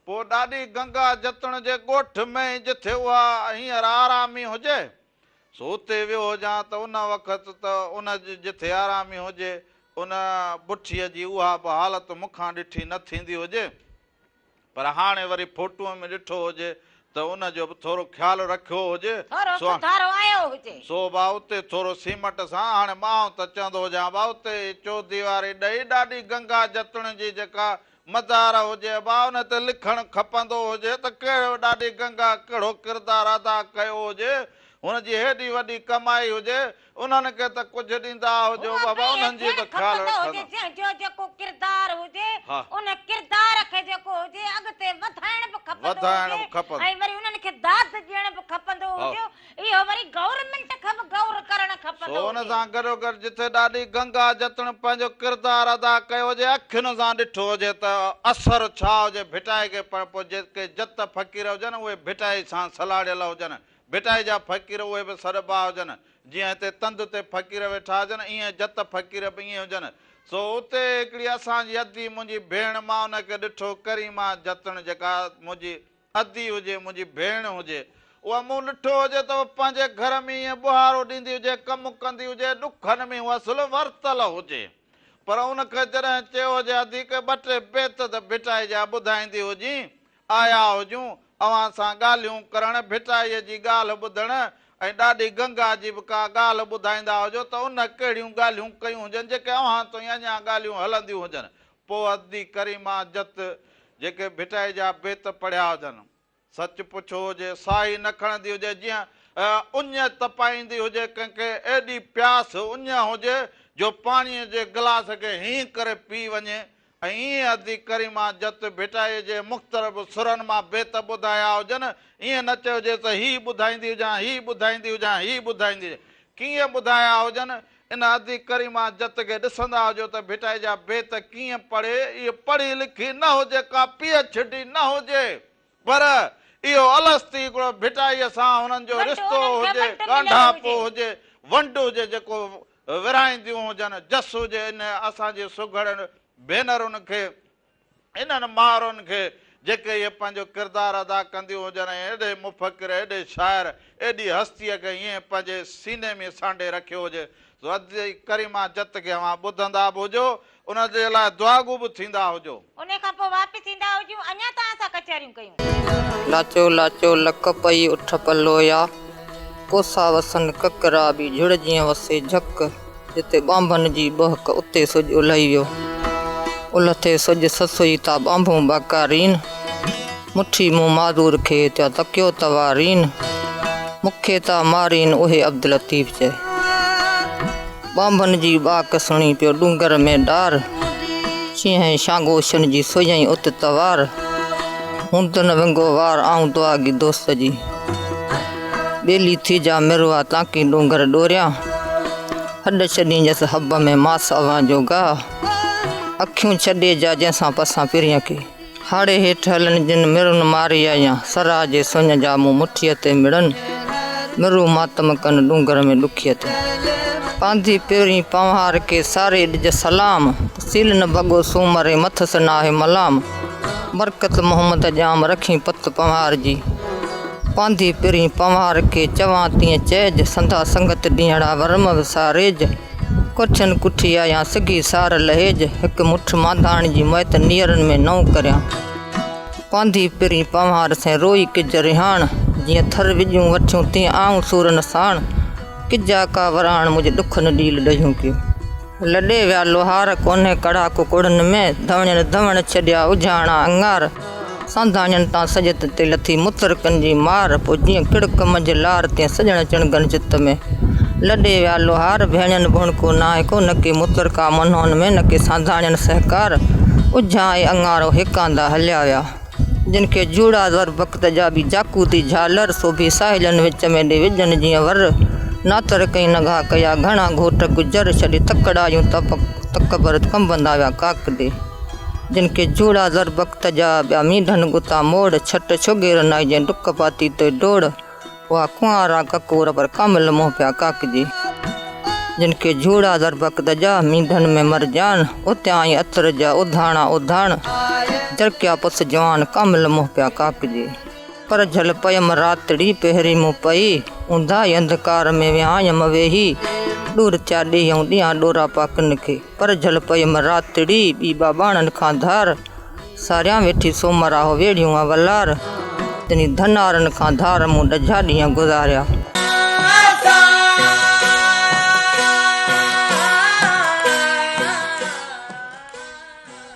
पोइ ॾाढी गंगा जतण जे ॻोठ में जिथे उहा हींअर आरामी हुजे सो उते वियो हुजां त उन वक़्तु त उन जिथे आरामी हुजे उन बुठीअ जी उहा बि हालत मूंखां ॾिठी न थींदी हुजे, पर हाणे वरी फोटूअ में ॾिठो हुजे त उनजो बि थोरो ख़्यालु रखियो हुजे। थोरो सो सुधारो आयो हुजे। सो भाउ उते थोरो सीमट सां हाणे मां त चवंदो हुजां भाउ उते चौदीवारी ॾेई ॾाढी गंगा जतन जी जेका मदार हुजे भाउ उन ते लिखणु खपंदो हुजे त कहिड़ो ॾाढी गंगा कहिड़ो किरदारु अदा कयो हुजे, हुनजी हेॾी वॾी कमाई हुजे, उन्हनि खे त कुझु ॾींदा हुजो बाबा, उन्हनि जी त ख़्यालु रखंदा। जंहिंजो जेको किरदार हुजे हा। उन किरदार खे जेको हुजे अॻिते वधाइण बि वधाइण बि खपंदो खपंदो। ऐं वरी उन्हनि खे दाद ॾियण बि खपंदो हुजे। इहो वरी गवर्नमेंट खे बि गौर करणु खपंदो। सो हुन सां गॾोगॾु जिथे ॾाढी गंगा जतन पंहिंजो किरदारु अदा कयो हुजे, अखियुनि सां ॾिठो हुजे त असरु छा हुजे भिटाई खे, पर पोइ जेके जत फ़क़ीर हुजनि उहे भिटाई सां सलाड़ियल हुजनि, भिटाई जा फ़क़ीर उहे बि सॾिबा हुजनि, जीअं हिते तंद ते फ़क़ीर वेठा हुजनि ईअं जत फ़क़ीर बि ईअं हुजनि। सो उते हिकिड़ी असांजी अदी मुंहिंजी भेण, मां उनखे ॾिठो करीमा जतन जेका मुंहिंजी अदी हुजे, मुंहिंजी भेण हुजे, उहा मूं ॾिठो हुजे त पंहिंजे घर में ईअं बुहारो ॾींदी हुजे, कमु कंदी हुजे, ॾुखनि में उहा असुलु वरतल हुजे, पर उनखे जॾहिं चयो हुजे अदी के ॿ टे बेत त भिटाई जा ॿुधाईंदी हुजी, आया हुजूं अव्हां सां ॻाल्हियूं करणु, भिटाईअ जी ॻाल्हि ॿुधणु ऐं ॾाढी गंगा जी बि का ॻाल्हि ॿुधाईंदा हुजो त उन कहिड़ियूं ॻाल्हियूं कयूं हुजनि जेके अव्हां ताईं अञा ॻाल्हियूं हलंदियूं हुजनि। पोइ अदी करीमा जत जेके भिटाई जा बेत पढ़िया हुजनि, सच पुछो हुजे साई न खणंदी हुजे, जीअं उञ तपाईंदी हुजे कंहिंखे, एॾी प्यास उञ हुजे जो पाणीअ जे गिलास खे हीअं करे पी वञे। ऐं ईअं अदी करीमा जत भिटाईअ जे मुख़्तलिफ़ सुरनि मां बेत ॿुधाया हुजनि, ईअं न चइजे त हीअ ॿुधाईंदी हुजां, हीअ ॿुधाईंदी हुजां, हीअ ॿुधाईंदी, कीअं ॿुधाया हुजनि। इन अदी करीमा जत खे ॾिसंदा हुजो त भिटाई जा बेत कीअं पढ़े, इहो पढ़ी लिखी न हुजे, का PhD न हुजे, पर इहो अलस्ती हिकिड़ो भिटाईअ सां हुननि जो रिश्तो हुजे, ॻांढापो हुजे, वंड हुजे जेको विराईंदियूं हुजनि, जस हुजे। इन असांजे सुघड़नि भेनरुनि खे, इन्हनि माउरुनि खे जेके इहे पंहिंजो किरदारु अदा कंदियूं हुजनि, ऐं एॾे मुफ़क़िर, एॾे शाइर, एॾी हस्तीअ खे ईअं पंहिंजे सीने में सांडे रखियो हुजे। सो अदी करीमा जत खे अव्हां ॿुधंदा बि हुजो, उनजे लाइ दुआगू बि थींदा हुजो। उन खां पोइ वापसि ईंदा हुजूं, अञा तव्हां सां कचहरियूं कयूं। लाचो लाचो लक पई उठ पलोया, कोसा वसन ककरा बि झुड़ जीअं वसे झक, जिते ॿांभनि जी बहक उते सुॼ उलही वियो, उलथे सुॼ ससुई ता ॿांभूं बाकारीन, मुठी मूं मादूर खे त्या तकियो तवारीन, मूंखे ता मारीन उहे अब्दुल लतीफ़ चए। ॿांभनि जी ॿाक सुणी पियो डूंगर में डार, शींहं शांगोशन जी सुयई उत तवार, हूंदन विंगो वार आऊं दुआगी दोस्त जी, ॿेली थी जा मिरवा ताकी डूंगर ॾोरियां, हॾ छॾींदसि हब में मास अवां जो गाह, अखियूं छॾे जा जंहिंसां पसां पिरीअ खे, हाड़े हेठि हलनि जिन मिरुनि मारी आया, सरा जे सुञ जा मूं मुठीअ ते मिड़नि, मिरू मातम कनि डूंगर में ॾुखीअ ते, पांधी पहिरीं पंवार के सारे ॾिज सलाम, सील न भॻो सूमरे मथस नाहे मलाम, बरकत मोहम्मद जाम रखी पत पंवार जी, पांधी पहिरीं पंवार के चवां तीअं चइज, संधा संगत ॾींहड़ा वरम विसारेज, कुठियुनि कुठी आया सिगी सार लहेज, हिकु मुठ मांधाणी जी मोइत नीरनि में नओं करियां, पांधी पहिरीं पंवार से रोई किज रिहाण, जीअं थर विझूं वठियूं तीअं आऊं सूरन साण, किजा का वराण मुंहिंजे ॾुखनि ॾील ॾहियूं कयो, लॾे विया लोहार कोन्हे कड़ा कुकुड़नि में, धवण धवण छॾिया उजाणा अंगार, सांधाणियुनि तां सजत ते लथी मुतरकनि जी मार, पोइ जीअं किड़क मंझ लार तीअं सॼण चणगनि चित में, लॾे विया लोहार भेणियुनि भुणको नाहे को, न के मुतरका मनोहनि में न के सांधाणियुनि सहकार, उझां ऐं अंगारो हिकांदा हलिया विया, जिन खे जूड़ा दर वक़्त जा बि जाकूती झालर, सो बि साहिलनि विच में ॾे विझनि जीअं वर, नातर कई नगा कया घणा घोट गुजर, छॾे तकड़ायूं तकबर कंबंदा विया काक ॾे, जिन खे जूड़ा दर वक़्त जा ॿिया मीढनि गुता मोड़, छट छुगेर नाई जंहिं डुक पाती ते डोड़, उहा कुंवारा ककोर पर कामिल मोह पिया काकजी, जिन खे जूड़ा दर वक़्त जा मीढनि में मरजान, उतां आई अतर जा उधाणा उधाण, जरकिया पुस जवान कामिल मोह पिया काकजी, पर झल पयम रातड़ी पहिरीं मूं पई, ऊंधा अंधकार में विहायम वेही, दूर चा ॾेहूं ॾियां डोरा पाकन खे पर झल पयम रातड़ी ॿीबा बाणन खां धार सारियां वेठी सोमरा हो वेड़ियूं आ वलार तनी धनारन खां धार मूं ॾझा ॾींहं गुज़ारिया।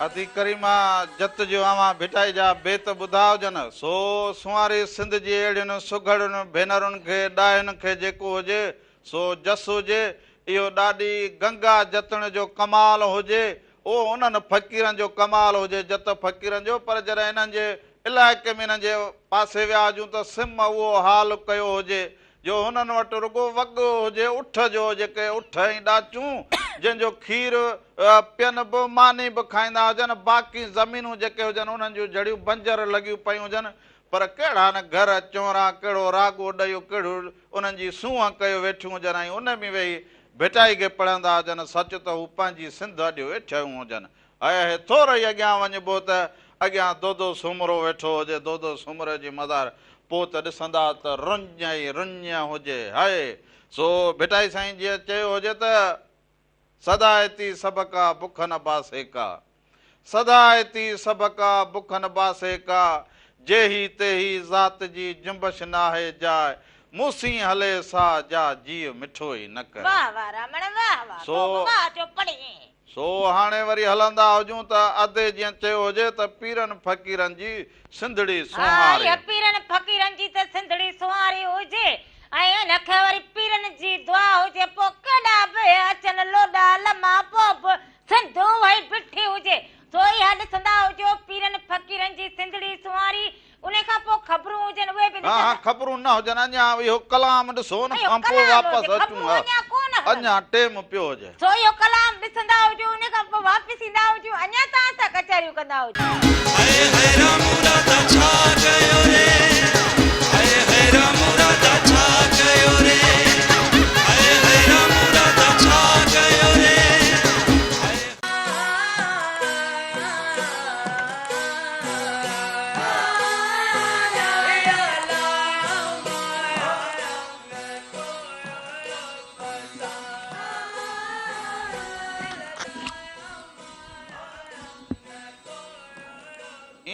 अति करीमा जत जो आवा भिटाई जा बेत ॿुधाओ जन सो सुवारी सिंध जी अहिड़ियुनि सुघड़ियुनि भेनरुनि खे ॾाहिनि खे जेको हुजे सो जस हुजे इहो ॾाढी गंगा जतन जो कमाल हुजे उहो उन्हनि फ़क़ीरनि जो कमाल हुजे जत फ़क़ीरनि जो। पर जॾहिं हिननि जे इलाइक़े में हिननि जे पासे विया हुजूं त सिम उहो हाल कयो हुजे जो हुननि वटि रुगो वॻो हुजे उठ जो जेके उठ ऐं ॾाचूं जंहिंजो खीर पियनि बि मानी बि खाईंदा हुजनि बाक़ी ज़मीनूं जेके हुजनि उन्हनि जूं जड़ियूं बंजर लॻियूं पियूं हुजनि पर कहिड़ा न घर चोरा कहिड़ो रागो ॾियो कहिड़ो उन्हनि जी सूंहं कयो वेठियूं हुजनि ऐं उन में वेही भिटाई खे पढ़ंदा हुजनि सच त हू पंहिंजी सिंध अॼु वेठियूं हुजनि। ऐं थोरो ई अॻियां वञिबो त अॻियां दोदो सूमरो वेठो हुजे दोदो सूमरे जी मदार पोइ त ॾिसंदा त रुञ ई रुञ हुजे हाय सो भिटाई साईं जीअं चयो हुजे त सदायती सब का बुख न बासे का सदायती सब का बुख न बासे का जेही तेही ज़ात जी जुंबश नाहे जाए मूसी हले सा जा जीव मिठो ई न करे। वाह वाह रामण वाह वाह सो जो पढ़ी सो हाणे वरी हलंदा हुजूं त अधे जीअं चयो हुजे त पीरनि फ़क़ीरनि जी सिंधड़ी सुहारी पीरनि फ़क़ीरनि जी त सिंधड़ी सुहारी हुजे ऐं नखे वरी पीरनि जी दुआ हुजे पोइ केॾा बि अचनि लोॾा लमा पोइ सिंधू वही बिठी हुजे सो इहा ॾिसंदा हुजो पीरनि फ़क़ीरनि जी सिंधड़ी सुहारी उन खां पोइ ख़बरूं हुजनि उहे बि हा ख़बरूं न हुजनि अञा इहो कलाम ॾिसो न खां पोइ वापसि अचूं अञा टेम पियो हुजे सो इहो कलाम ॾिसंदा हुजो उन खां पोइ वापसि ईंदा हुजो अञा तव्हां सां कचहरियूं कंदा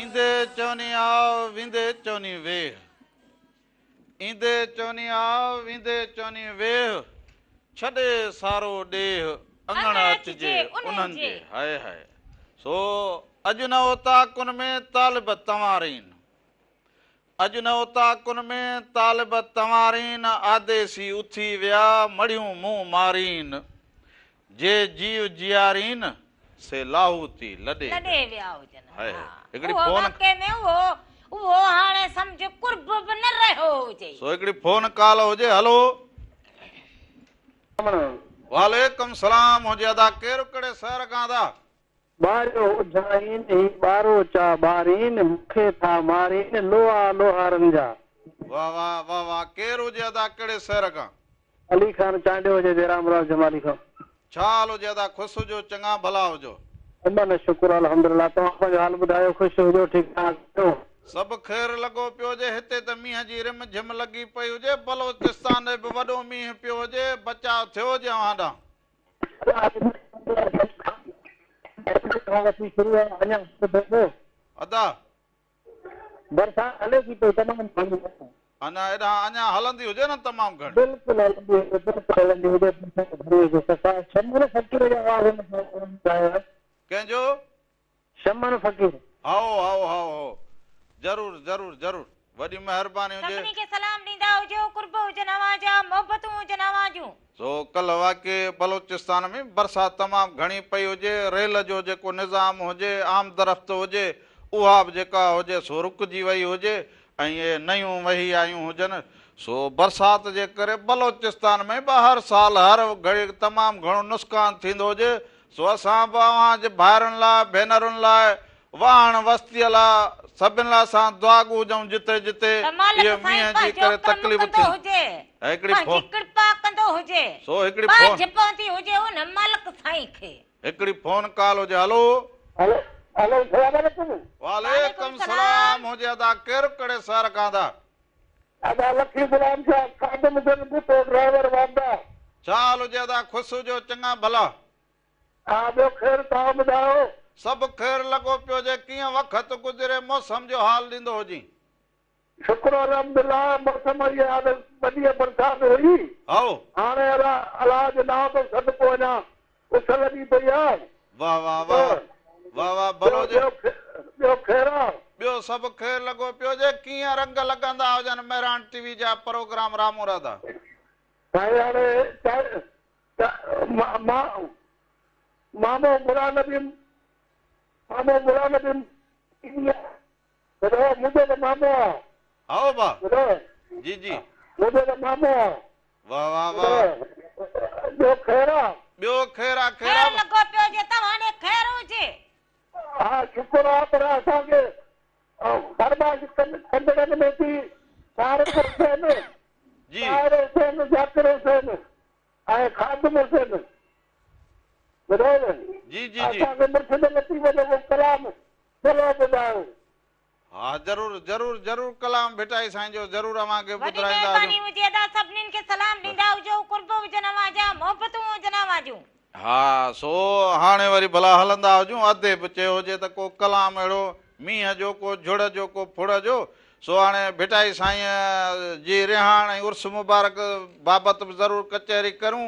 ईंदे चवनी आओ विंदे चवनी वेह ईंदे चवनी आओ विंदे चवनी वेह छॾे सारो ॾेह अंगण अचिजे उन्हनि जे हाय हाय सो अॼु न होता कुन में तालिब तंवारीन अॼु न होता कुन में तालिब तंवारीन आदेसी उथी विया मड़ियूं मुंहुं मारीन जे जीव जियारीन से लाहूती लॾे विया हुजनि हिकिड़ी फोन में वो हाणे समझ कुर्ब बि न रहियो हुजे सो हिकिड़ी फोन कॉल हुजे हलो वालेकुम सलाम हुजे अदा केरु कहिड़े शहर खां था बारो जाइन ही बारो चा बारीन मुखे था मारीन लोहा लोहारन जा वाह वाह वाह वाह केरु हुजे अदा कहिड़े शहर खां अली खान चांडियो हुजे जयरामराव जमाली खां छा हाल हुजे अदा ख़ुशि हुजो चङा भला हुजो अल्लाह शुक्र अल्हम्दुलिल्लाह तव्हां पंहिंजो हाल ॿुधायो ख़ुशि हुजो ठीकु ठाक सभु ख़ैर लॻो पियो हुजे हिते त मींहं जी रिम झिम लॻी पई हुजे बलोचिस्तान में बि वॾो मींहुं पियो हुजे बचाव थियो हुजे अव्हां ॾांहुं अदा बरसात हले थी पई तमामु अञा हेॾां अञा हलंदी हुजे न तमामु घणी बिल्कुलु हलंदी हुजे शमन फ़क़ीर जो आवाज़ कंहिंजो शमन फ़क़ीर हाओ हाओ हाओ हाओ ज़रूर ज़रूर ज़रूर वॾी महिरबानी हुजे सभिनी खे सलाम ॾींदा हुजो कुर्ब हुजनि अव्हां जा मोहबतूं हुजनि अव्हां जूं सो कल्ह वाक़ई बलोचिस्तान में बरसाति तमामु घणी पई हुजे रेल जो जेको निज़ाम हुजे आम दरख़्त हुजे उहा बि जेका हुजे सो रुकिजी वई हुजे ऐं इहे नयूं वही आयूं हुजनि सो बरसाति जे करे बलोचिस्तान में बि हर साल हर घड़ी तमामु घणो नुक़सानु थींदो हुजे सो असां बि अव्हांजे भाइरुनि लाइ भेनरुनि लाइ वाहण वस्तीअ लाइ सभिनि लाइ असां दुआ हुजूं जिते जिते इहे मींहं जी करे तकलीफ़ थी हिकिड़ी फोन कॉल हुजे हलो वालेकुम सलाम हुजे अदा केरु कहिड़े शहर खां था अदा लखी गुलाम शाह खादम ड्राइवर वांदा छा हाल हुजे ता ख़ुशि हुजो चङा भला हा ॿियो ख़ैर तव्हां ॿुधायो सभु ख़ैर लॻो पियो जे कीअं वक़्तु गुज़रे मौसम जो हाल ॾींदो हुजी शुक्र अलहमदुलिल्लाह मौसम इहा वॾी बरसाति हुई हओ हाणे अलाह जो नाम तो सदको वञा उस लॻी पई आहे वाह वाह वाह वाह वाह भलो जे ॿियो ख़ैर आहे ॿियो सभु ख़ैर लॻो पियो जे कीअं रंग लॻंदा हुजनि मेहरान टीवी जा प्रोग्राम रामू राधा साईं हाणे मामो बुरा नबी मुंहिंजो त मामो आहे आओ बा जी जी मुंहिंजो त मामो आहे वाह वाह वाह ॿियो ख़ैर आहे ॿियो ख़ैर आहे ख़ैर ख़ैर आहे लॻो पियो जे तव्हां ॾे ख़ैर हुजे हा शुक्र आहे पर असांखे बर्बाद कंदड़नि में बि ॿार थियनि जी ॿार थियनि जाकर थियनि ऐं खादम थियनि ॿुधायो जी जी जी असांखे मिर्च में नथी वञे उहो कलाम चलो ॿुधायो हा ज़रूर ज़रूर ज़रूर कलाम भिटाई साईं जो ज़रूर अव्हांखे वॾी ॿुधाईंदा महिरबानी हुजे त सभिनीनि खे सलाम ॾींदा हुजो कुर्ब हुजनि अव्हां जा मोहबतूं हुजनि अव्हां जूं हा सो हाणे वरी भला हलंदा हुजूं अधे बि चयो हुजे त को कलाम अहिड़ो मींहं जो को झुड़ जो को फुड़ जो सो हाणे भिटाई साईं जी रिहाण ऐं उर्स मुबारक बाबति बि ज़रूर कचहरी करूं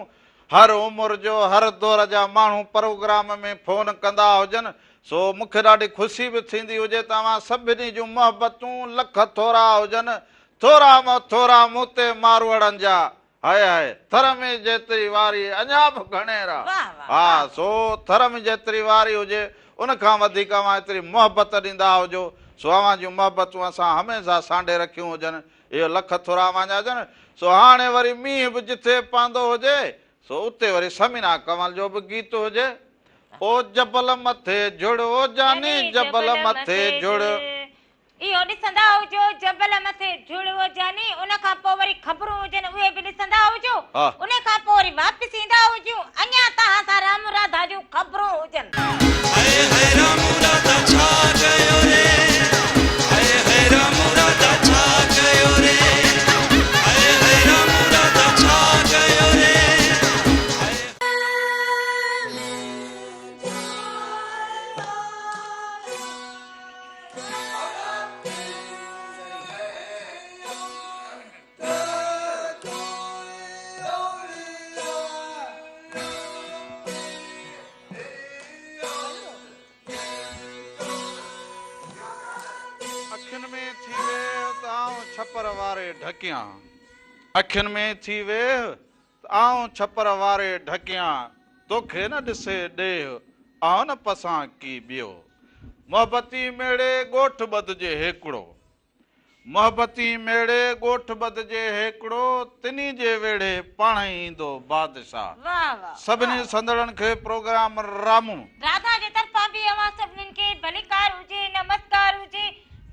हर उमिरि जो हर दौर जा माण्हू प्रोग्राम में फ़ोन कंदा हुजनि सो मूंखे ॾाढी ख़ुशी बि थींदी हुजे तव्हां सभिनी जूं मोहबतूं लख थोरा हुजनि थोरा मां थोरा मूं ते मारवड़नि जा हाय हाय थर में जेतिरी वारी अञा बि घणेरा वाह, वाह, हा सो थर में जेतिरी वारी हुजे उनखां वधीक अव्हां एतिरी मोहबत ॾींदा हुजो सो अव्हां जूं मोहबतूं असां हमेशह सांडे रखियूं हुजनि इहो लख थोरा अव्हां जा हुजनि सो हाणे वरी मींहं बि जिथे पवंदो हुजे सो उते वरी समीना कंवल जो बि गीत हुजे ओ जबल मथे जुड़ ओ जानी जबल मथे जुड़ इहो ॾिसंदा हुजो जबल मथे जुड़ हो जानी उन खां पोइ वरी ख़बरूं हुजनि उहे बि ॾिसंदा हुजो हा। उन खां पोइ वरी वापसि ईंदा हुजूं अञा तव्हां सां राम राधा जूं ख़बरूं हुजनि हाय हाय राम राधा छा कयो रे हाय हाय राम राधा छा कयो रे हाय हाय राम राधा छा कयो रे अखियुनि में थी वेह त आऊं छपर वारे ढकियां अखियुनि में थी वेह त आऊं छपर वारे ढकियां तोखे न ॾिसे ॾेह आऊं न पसां की ॿियो मोहबती मेड़े ॻोठ ॿधिजे हिकिड़ो मोहबती मेड़े ॻोठ ॿधिजे हिकिड़ो तिनी जे वेड़े पाण ई ईंदो बादशाह वाह वाह सभिनी संदड़नि खे प्रोग्राम रामू राधा जे तरफ़ां बि अव्हां सभिनीनि खे भलीकार हुजे नमस्कार हुजे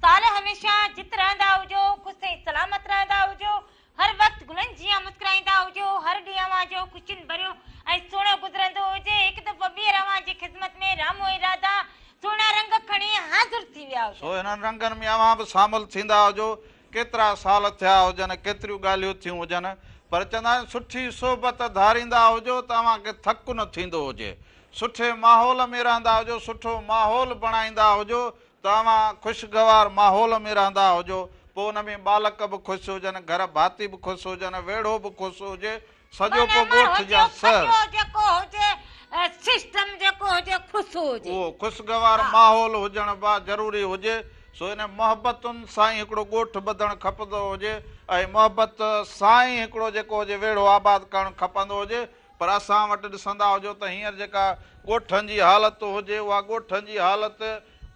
साल हमेशा जित रहंदा हुजो ख़ुशि ऐं सलामत रहंदा हुजो हर वक़्तु गुलनि जीअं मुस्कुराईंदा हुजो हर ॾींहुं अव्हां जो ख़ुशियुनि भरियो ऐं सुहिणो गुज़रंदो हुजे हिकु दफ़ो ॿीहर अव्हां जी ख़िदमत में रामू ऐं राधा सुहिणा रंग खणी हाज़िर थी विया हुजो सो हिननि रंगनि में अव्हां बि शामिल थींदा हुजो केतिरा साल थिया हुजनि केतिरियूं ॻाल्हियूं थियूं हुजनि पर चवंदा आहिनि सुठी सोबत धारींदा हुजो त तव्हांखे थकु न थींदो हुजे सुठे माहौल में रहंदा हुजो सुठो माहौल बणाईंदा हुजो तव्हां ख़ुशगवार माहौल में रहंदा हुजो पोइ हुन में बालक बि ख़ुशि हुजनि घर भाती बि ख़ुशि हुजनि वेड़ो बि ख़ुशि हुजे सॼो पोइ ॻोठ जा सर जेको हुजे सिस्टम जेको हुजे ख़ुशि हुजे उहो ख़ुशगवार माहौल हुजण बा ज़रूरी हुजे सो इन मोहबतुनि सां ई हिकिड़ो ॻोठ ॿधणु खपंदो हुजे ऐं मोहबत सां ई हिकिड़ो जेको हुजे वेड़ो आबाद करणु खपंदो हुजे पर असां वटि ॾिसंदा हुजो त हींअर जेका ॻोठनि जी हालत हुजे उहा ॻोठनि जी हालत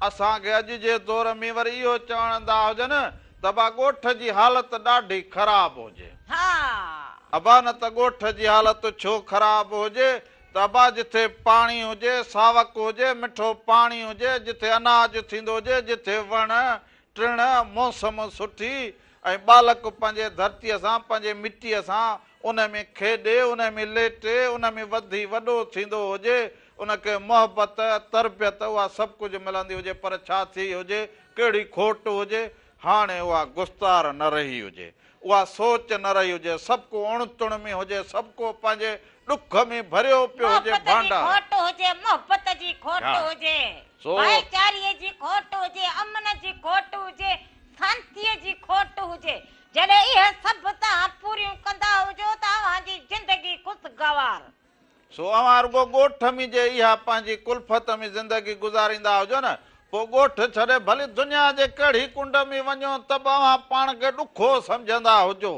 असांखे अॼु जे दौर में वरी इहो चवंदा हुजनि त बा ॻोठ जी हालत ॾाढी ख़राबु हुजे हा अबा न त ॻोठ जी हालत छो ख़राबु हुजे त अबा जिथे पाणी हुजे सावक हुजे मिठो पाणी हुजे जिथे अनाज थींदो हुजे जिथे वण टिण मौसम सुठी ऐं बालक पंहिंजे धरतीअ सां पंहिंजे मिटीअ सां उन में खेॾे उन में लेटे उन में वधी वॾो थींदो हुजे उनखे मोहबत तरबियत उहा सभु कुझु मिलंदी हुजे पर छा थी हुजे कहिड़ी खोट हुजे हाणे उहा गुस्तार न रही हुजे उहा सोच न रही हुजे, सबको उणतुण में हुजे, सबको पंहिंजे ॾुख में भरियो पियो हुजे मोहब्बत जी भांडा। खोट हुजे, मोहब्बत जी खोट हा। हुजे, सो- भाईचारीअ जी खोट हुजे, अमन जी खोट हुजे, शांतीअ जी खोट हुजे, जॾहिं इहे सभु तव्हां पूरियूं कंदा हुजो तव्हांजी ज़िंदगी ख़ुशगवार। सो अवां रुगो ॻोठ में जे इहा पंहिंजी कुल्फत में ज़िंदगी गुज़ारींदा हुजो न, पोइ ॻोठ छॾे भली दुनिया जे कहिड़ी कुंड में वञो त बि अवां पाण खे ॾुखो सम्झंदा हुजो,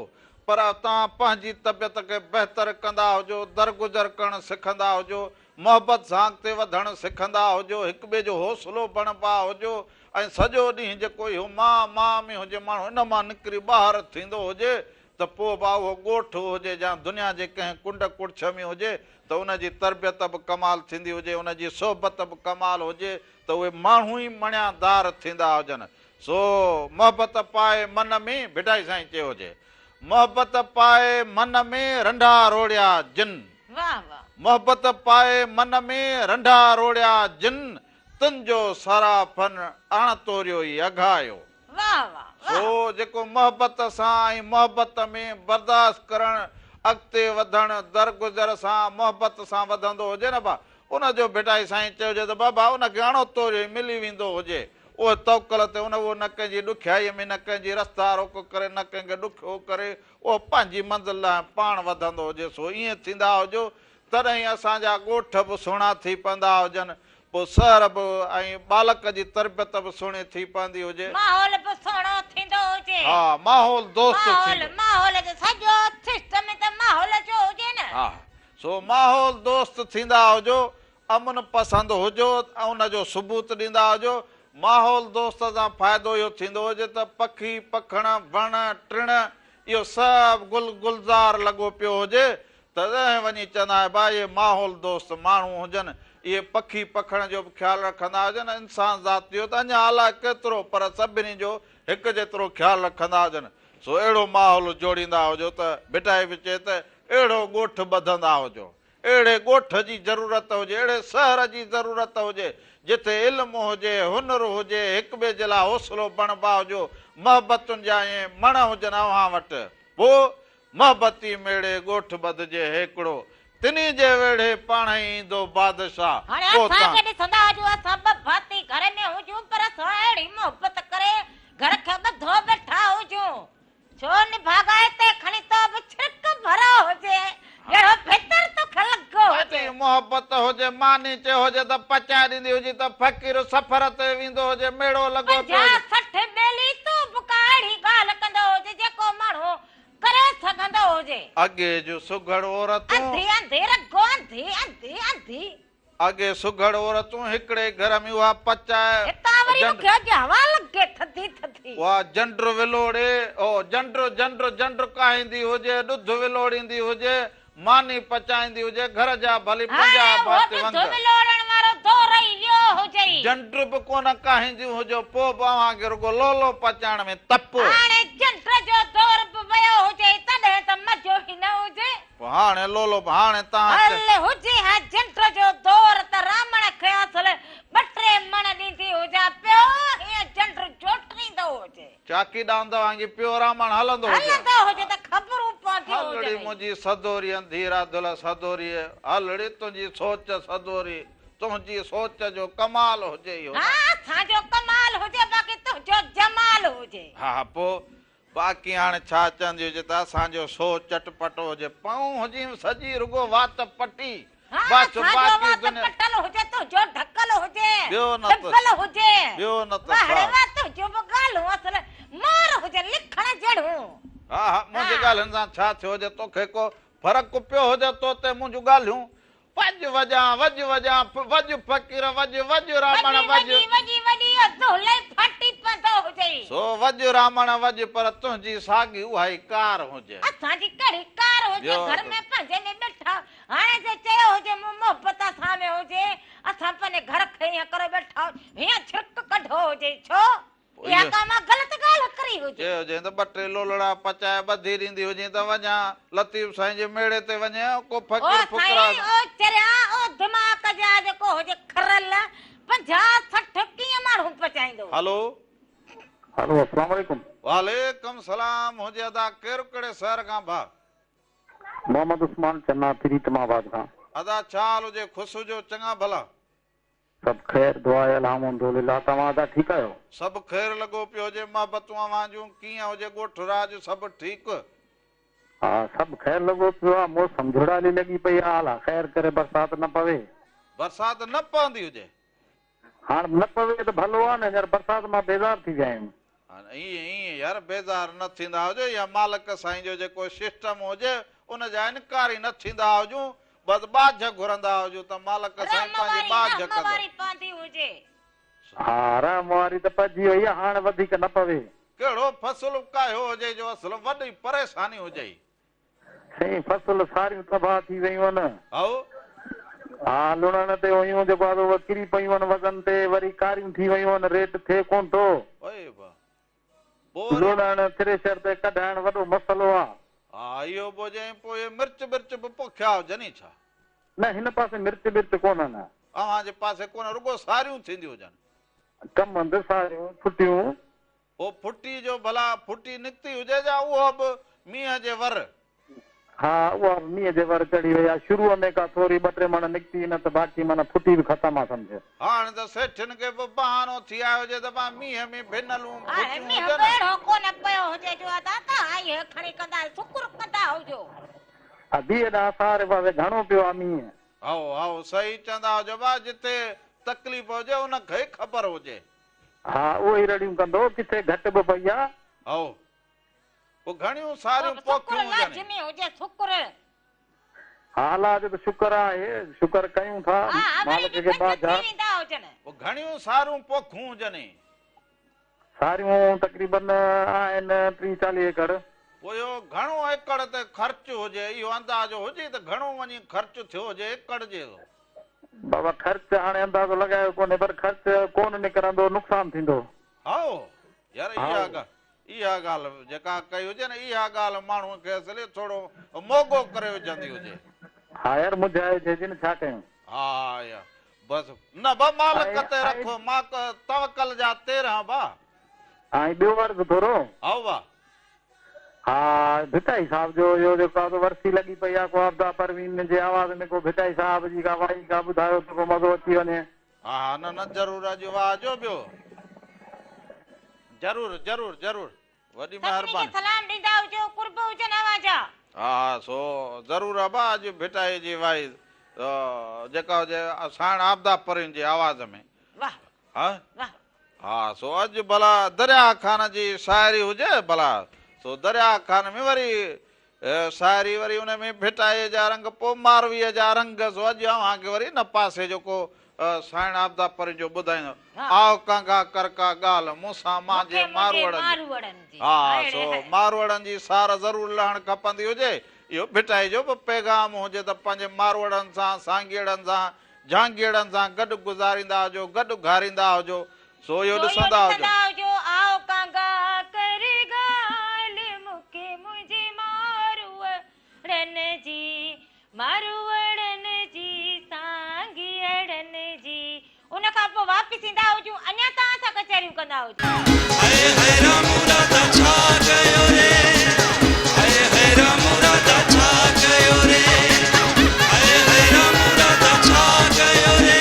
पर तव्हां पंहिंजी तबियत खे बहितर कंदा हुजो, दरगुज़र करणु सिखंदा हुजो, मोहबत सां अॻिते वधणु सिखंदा हुजो, हिक ॿिए जो हौसलो बणिबा हुजो, ऐं सॼो ॾींहुं जेको इहो मां में हुजे माण्हू इन मां निकिरी ॿाहिरि थींदो हुजे त पोइ बि उहो ॻोठ हुजे या दुनिया जे कंहिं कुंड कुड़छ में हुजे त उनजी तरबियत बि कमाल थींदी हुजे, उनजी सोहबत बि कमाल हुजे त उहे माण्हू ई मणियादार थींदा हुजनि। सो मोहबत पाए मन में, भिटाई साईं चयो हुजे, मोहबत पाए मन में रंढा रोड़िया जिन, वाह वाह। मोहबत पाए मन में रंढा रोड़िया जिन, तुंहिंजो सराफन अण तोरियो ई अघायो। वाह वाह वाह। सो जेको मोहबत सां ऐं मोहबत में बर्दाश्त करणु, अॻिते वधणु, दरगुज़र सां मोहबत सां वधंदो हुजे न बा, उनजो भिटाई साईं चइजे त बाबा उनखे अणो तोरियो मिली वेंदो हुजे, उहो तवकल ते उहो न कंहिंजी ॾुखियाईअ में, न कंहिंजी रस्ता रोक करे, न कंहिंखे ॾुखियो करे, उहो पंहिंजी मंज़िल लाइ पाण वधंदो हुजे। सो ईअं थींदा हुजो तॾहिं असांजा ॻोठ बि सुहिणा थी पवंदा हुजनि, पोइ शहर बि ऐं बालक जी तरबियत बि सुहिणी थी पवंदी हुजे। माहौल बि सुहिणो थींदो हुजे। हा, माहौल दोस्त थींदो। माहौल जो सॼो सिस्टम त माहौल जो हुजे न। हा, सो माहौल दोस्त थींदा हुजो, अमन पसंदि हुजो ऐं उनजो सबूत ॾींदा हुजो। माहौल दोस्त सां फ़ाइदो इहो थींदो हुजे त पखी पखण वण टिण इहो सभु गुल गुलज़ार लॻो पियो हुजे, तॾहिं वञी चवंदा भाई इहे माहौल दोस्त माण्हू हुजनि, इहे पखी पखण जो बि ख़्यालु रखंदा हुजनि, इंसान ज़ात जो त अञा अलाए केतिरो पर सभिनी जो हिकु जेतिरो ख़्यालु रखंदा हुजनि। सो अहिड़ो माहौल जोड़ींदा हुजो त भिटाई बि चए त अहिड़ो ॻोठ ॿधंदा हुजो, अहिड़े ॻोठ जी ज़रूरत हुजे, अहिड़े शहर जी ज़रूरत हुजे जिथे इल्मु हुजे, हुनर हुजे, हिक ॿिए जे लाइ हौसलो बणिबा हुजो, मोहबतुनि जा ईअं मण हुजनि अव्हां वटि, पोइ मोहबती मेड़े ॻोठ ॿधिजे हिकिड़ो, तिनी जे वेड़े पाण ई ईंदो बादशाह। हाणे पोइ असांखे तव्हां ॾिसंदा हुजो असां ॿ भाती घर में हुजूं पर असां अहिड़ी मोहबत करे घर खे ॿधो वेठा हुजूं, छो निभागाए ते खणी तो बि छिड़क भरो हुजे, जहिड़ो भितर तोखे लॻो हुजे। मोहबत हुजे, मानी चयो हुजे त पचाए ॾींदी हुजे त फ़क़ीर सफ़र ते वेंदो हुजे, मेड़ो लॻो पियो 50-60 बेली तूं बि काड़ी ॻाल्हि कंदो हुजे जेको माण्हू करे सघंदो हुजे। अॻे जो सुघड़ औरतूं, अंधी अंधी रगो अंधी अंधी अंधी अॻे सुघड़ औरतूं हिकिड़े घर में उहा पचाए हितां वरी मूंखे अॼु हवा लॻे थधी थधी। उहा जंड्र विलोड़े, ओ जंड्र जंड्र जंड्र काईंदी हुजे, ॾुध विलोड़ींदी हुजे, मानी पचाईंदी हुजे, घर जा भली 50 भात वंग, विलोड़ण वारो दौरई वियो हुजे, जंड्र बि कोन काहींदियूं हुजो, पोइ बि अव्हांखे रुगो लोलो पचाइण में तप। हाणे जंड्र जो दौर बि वियो हुजे तॾहिं त मज़ो ई न हुजे। हाणे लोलो हाणे तव्हां हल हुजे हा जंड्र जो दौर त रामण खे असुल 2-3 मण ॾींदी हुजा पियो, हीअं जंड्र जोटरींदो हुजे, चाकी ॾांदो वांगी पियो रामण हलंदो हुजे, हलंदो हुजे त ख़बरूं पवंदियूं हलड़ी हुजनि। मुंहिंजी सदोरी अंधीरा दुल सदोरी, हलड़ी तुंहिंजी सोच सदोरी, तुंहिंजी सोच जो कमाल हुजे इहो। हा असांजो कमाल हुजे बाक़ी तुंहिंजो जमाल हुजे। हा, पोइ बाक़ी हाणे छा चवंदी हुजे त असांजो सो चटपटो हुजे, पाऊं हुजे सॼी रुगो वात पटी, बस बाक़ी दुनिया पटल हुजे तुंहिंजो ढकल हुजे, ॿियो न त ढकल हुजे, ॿियो न त वाहड़े छा। वाह तुंहिंजो बि ॻाल्हियूं असुल मार हुजे लिखण जहिड़ूं। हा हा, मुंहिंजी ॻाल्हियुनि सां छा थियो हुजे, तोखे को फ़र्क़ु पियो हुजे तो ते मुंहिंजूं ॻाल्हियूं वज वजां वज वजां वज फ़क़ीर वज वज रामण वज, वॾी वॾी अधुले फाटी पवंदो हुजे। सो वज रामण वज, पर तुंहिंजी साॻी उहा ई कार हुजे। असांजी कहिड़ी कार हुजे ॿियो घर त- में पंहिंजे में ॾिठा, हाणे जे चयो हुजे मूं मोहबत सां में हुजे असां पंहिंजे घर खे हीअं करे वेठा हीअं छिक कढो हुजे, छो इहा इहो- का मां ग़लति ॻाल्हि करी हुजे। चयो हुजे त 2-3 लोलड़ा पचाए ॿधी ॾींदी हुजे त वञा लतीफ़ साईं जे मेड़े ते वञे, को ओ फ़क़ीर फुकरा साईं ओ चरिया ओ दिमाग़ जा जेको हुजे खरल 50-60 कीअं माण्हू पचाईंदो। हलो हेलो अस्सलाम वालेकुम। वालेकुम सलाम हुजे अदा केर कड़े शहर का भा मोहम्मद उस्मान चन्ना तमाबाद खां। अदा चाल हुजे खुश हुजो चङा भला सब खैर दुआ है अल्हम्दुलिल्लाह। तव्हां अदा ठीकु आहियो? सब खैर लॻो पियो हुजे मोहबतूं अवां जूं कीअं हुजे ॻोठ राज सब ठीकु हा सब खैर लॻो पियो आहे। मौसम झुड़ाली लॻी पई आहे। अला खैर करे बरसाति न पवे। बरसाति न पवंदी हुजे हाणे न पवे त भलो आहे न, हींअर बरसाति मां बेज़ार थी विया आहियूं। ईअं ईअं यार बेज़ार न थींदा हुजे या मालिक साईं जो जेको सिस्टम हुजे उन जा इनकार न थींदा हुजूं बस बाझ घुरंदा हुजूं त मालिक साईं पंहिंजी बाझ कंदो। हा रहम वारी त पइजी वई आहे, हाणे वधीक न पवे। कहिड़ो फसल कायो हुजे जो असल वॾी परेशानी हुजे साईं फसल सारियूं तबाह थी वियूं आहिनि। हाओ हा लुणण ते हुयूं जेको आहे उहे किरी पियूं आहिनि वज़न ते, वरी कारियूं थी वियूं आहिनि, रेट थिए कोन थो। ओए बा पोइ लुणण थ्रेशर ते कढाइण वॾो मसलो आहे। हा इहो बोजे पोइ मिर्च मिर्च बि पोखिया हुजनि छा? न हिन पासे मिर्च बिर्च कोन्हनि। अव्हांजे पासे कोन रुगो सारियूं थींदियूं हुजनि कमंद सारियूं फुटियूं। पोइ फुटी जो भला फुटी निकिती हुजे जा उहो बि मींहं जे वर? हा उहा मींहं जे वर चढ़ी वई आहे। शुरूअ में का थोरी 2-3 मण निकिती न त बाक़ी माना फुटी बि ख़तम आहे सम्झ। हाणे त सेठनि खे बि बहानो थी आयो हुजे त मां मींहं में भिनलूं बीह ॾांहुं सारे पासे घणो पियो आहे मींहं। हाओ हाओ सही चवंदा हुजो बा जिते तकलीफ़ हुजे उनखे ख़बर हुजे। हा उहो ई रड़ियूं कंदो, किथे घटि बि पई आहे। हाओ पोइ घणियूं सारियूं पोखियूं हुजनि। हा अलाह जो त शुक्र आहे, शुक्र कयूं था मालिक खे बाजा। पोइ घणियूं सारियूं पोखूं हुजनि। सारियूं तक़रीबन आहिनि 30-40 एकड़। पोइ इहो घणो एकड़ ते ख़र्च हुजे इहो अंदाज़ो हुजे त घणो वञी ख़र्च थियो हुजे एकड़ जे? बाबा ख़र्च हाणे अंदाज़ो लॻायो कोन्हे, पर ख़र्च कोन निकिरंदो, नुक़सान थींदो। हाओ यार इहा ॻाल्हि जेका कई हुजे न इहा ॻाल्हि माण्हूअ खे असली थोरो मोगो करे विझंदी हुजे। हा यार मुंहिंजा जिन छा कयूं। हा यार बसि न बा मालिक ते रखो मां तवकल जा 13 बा। ऐं ॿियो अर्ज़ु थोरो। हाओ बा हा भिटाई साहब जो इहो जेको आहे वर्सी लॻी पई आहे, को अब्दा परवीन जे आवाज़ में को भिटाई साहब जी का वाई का ॿुधायो त को मज़ो अची वञे। हा न न ज़रूर अॼु वाह जो ॿियो ज़रूर ज़रूर ज़रूर वॾी महिरबानी। हा सो ज़रूर आहे बा अॼु भिटाई जी वाई जेका हुजे साण आपदा परवीन जी आवाज़ में। हा हा सो अॼु भला दरिया खान जी शाइरी हुजे भला सो दरिया खान में वरी शाइरी वरी उन में भिटाई जा रंग पोइ मारवीअ जा रंग। सो अॼु अव्हांखे वरी न पासे जेको साइण आपदा परवीन जो ॿुधाईंदो आओ कांगा कर का ॻाल्हि मूंसां मांजे मारवड़नि। हा सो मारवड़नि जी सार ज़रूर लहण खपंदी हुजे। इहो भिटाई जो बि पैगाम हुजे त पंहिंजे मारवड़नि सां सांगीड़नि सां झांगीड़नि सां गॾु गुज़ारींदा हुजो, गॾु घारींदा हुजो। सो इहो ॾिसंदा हुजो। आओ कांगा कर ॻाल्हि मूंखे मुंहिंजे मारवड़नि जी सांगीड़नि जी। उन खां पोइ वापसि ईंदा हुजूं अञा तव्हां सां कचहरियूं कंदा हुजूं। हाय हाय राम राधा छा कयो रे, हाय हाय राम राधा छा कयो रे, हाय हाय राम राधा छा कयो रे।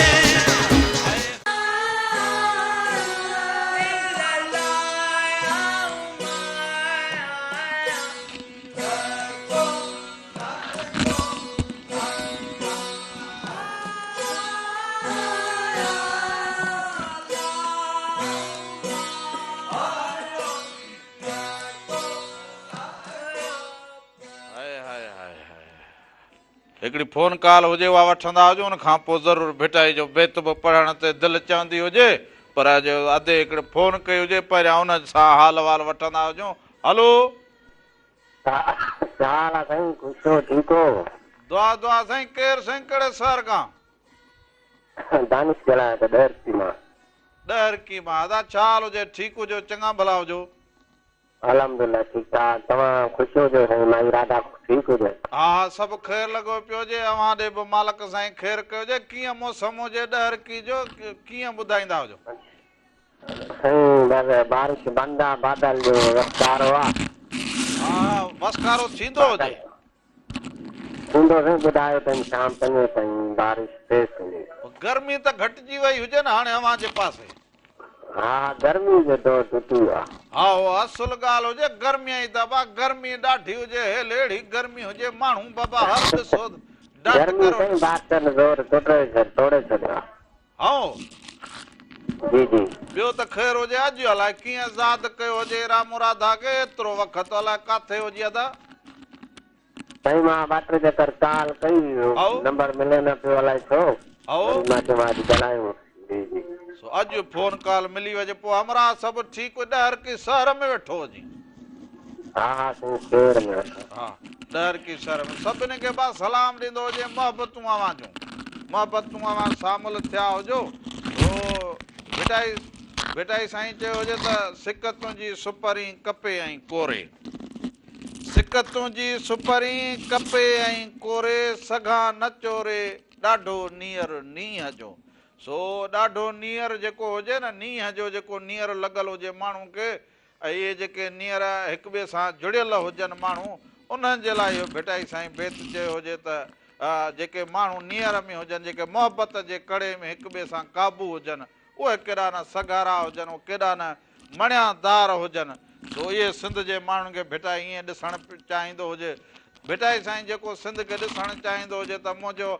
हिकिड़ी फोन कॉल हुजे उहा वठंदा हुजो उन खां पोइ ज़रूरु भिटाई जो बेत बि पढ़ण ते दिलि चवंदी हुजे पर अॼु अधे हिकिड़े फोन कई हुजे पहिरियां उन सां हाल वाल वठंदा हुजूं। हलो दुआ दुआ साईं केरु साईं कहिड़े शहर खां? दानिश ॻाल्हायां थो ॾहरकी मां। ॾहरकी मां अदा छा हाल हुजे? ठीकु हुजो चङा भला हुजो? अल्हम्दुलिल्लाह ठीकु आहे। तव्हां ख़ुशि हुजो साईं, मां इरादा ठीकु हुजे? हा सभु ख़ैर लॻो पियो हुजे। अव्हां ॾे बि मालिक साईं ख़ैर कयो हुजे। कीअं मौसम हुजे ॾहरकी जो कीअं ॿुधाईंदा हुजो? साईं बस बारिश बंदा बादल जो रफ्तारो आहे हा वसकारो थींदो हुजे थींदो साईं ॿुधायो अथनि शाम 5 ताईं बारिश तेज़ थींदी गर्मी त घटिजी वई हुजे न हाणे अव्हां जे पासे हा गर्मी जो दौर टुटी आहे हा उहो असुल ॻाल्हि हुजे गर्मीअ जी दॿा गर्मी ॾाढी हुजे हेल अहिड़ी गर्मी हुजे माण्हू बाबा हर ॾिसो डंड गर्मी करो साईं बादल जोर तोड़े छॾियो आहे हाँ जी जी ॿियो त ख़ैर हुजे अॼु अलाए कीअं ज़ाद कयो हुजे राम मुरादा खे एतिरो वक़्तु अलाए काथे हुजे अदा साईं मां 2-3 चकर कॉल कई आओ। नंबर मिले न पियो अलाए छो आओ। वरी मां चयो अॼु ॻाल्हायूं जी जी सो अॼु फोन कॉल मिली वजे पोइ हमरा सभु ठीकु ॾहर की शहर में वेठो हुजे हा हा साईं शहर में हा ॾहर की शहर में सभिनी खे बस सलाम ॾींदो हुजे मोहबतूं अव्हां जूं मोहबतूं अव्हां शामिल थिया हुजो बेटाई साईं चयो हुजे त सिकतूं जी सुपरी कपे ऐं कोरे सिकतूं जी सुपरी कपे ऐं कोरे सघां न चोरे ॾाढो नीअर नींहं जो सो ॾाढो नीअर जेको हुजे न नींहं जो जेको नीअर लॻल हुजे माण्हू खे ऐं इहे जेके नीअर हिक ॿिए सां जुड़ियल हुजनि माण्हू उन्हनि जे लाइ इहो भेटाई साईं बेत चयो हुजे त जेके माण्हू नीअर में हुजनि जेके मोहबत जे कड़े में हिक ॿिए सां क़ाबू हुजनि उहे केॾा न सगारा हुजनि उहे केॾा न मणियादार हुजनि सो इहे सिंध जे माण्हुनि खे भेटाई ईअं ॾिसणु चाहींदो हुजे भेटाई साईं जेको सिंध खे ॾिसणु चाहींदो हुजे त मुंहिंजो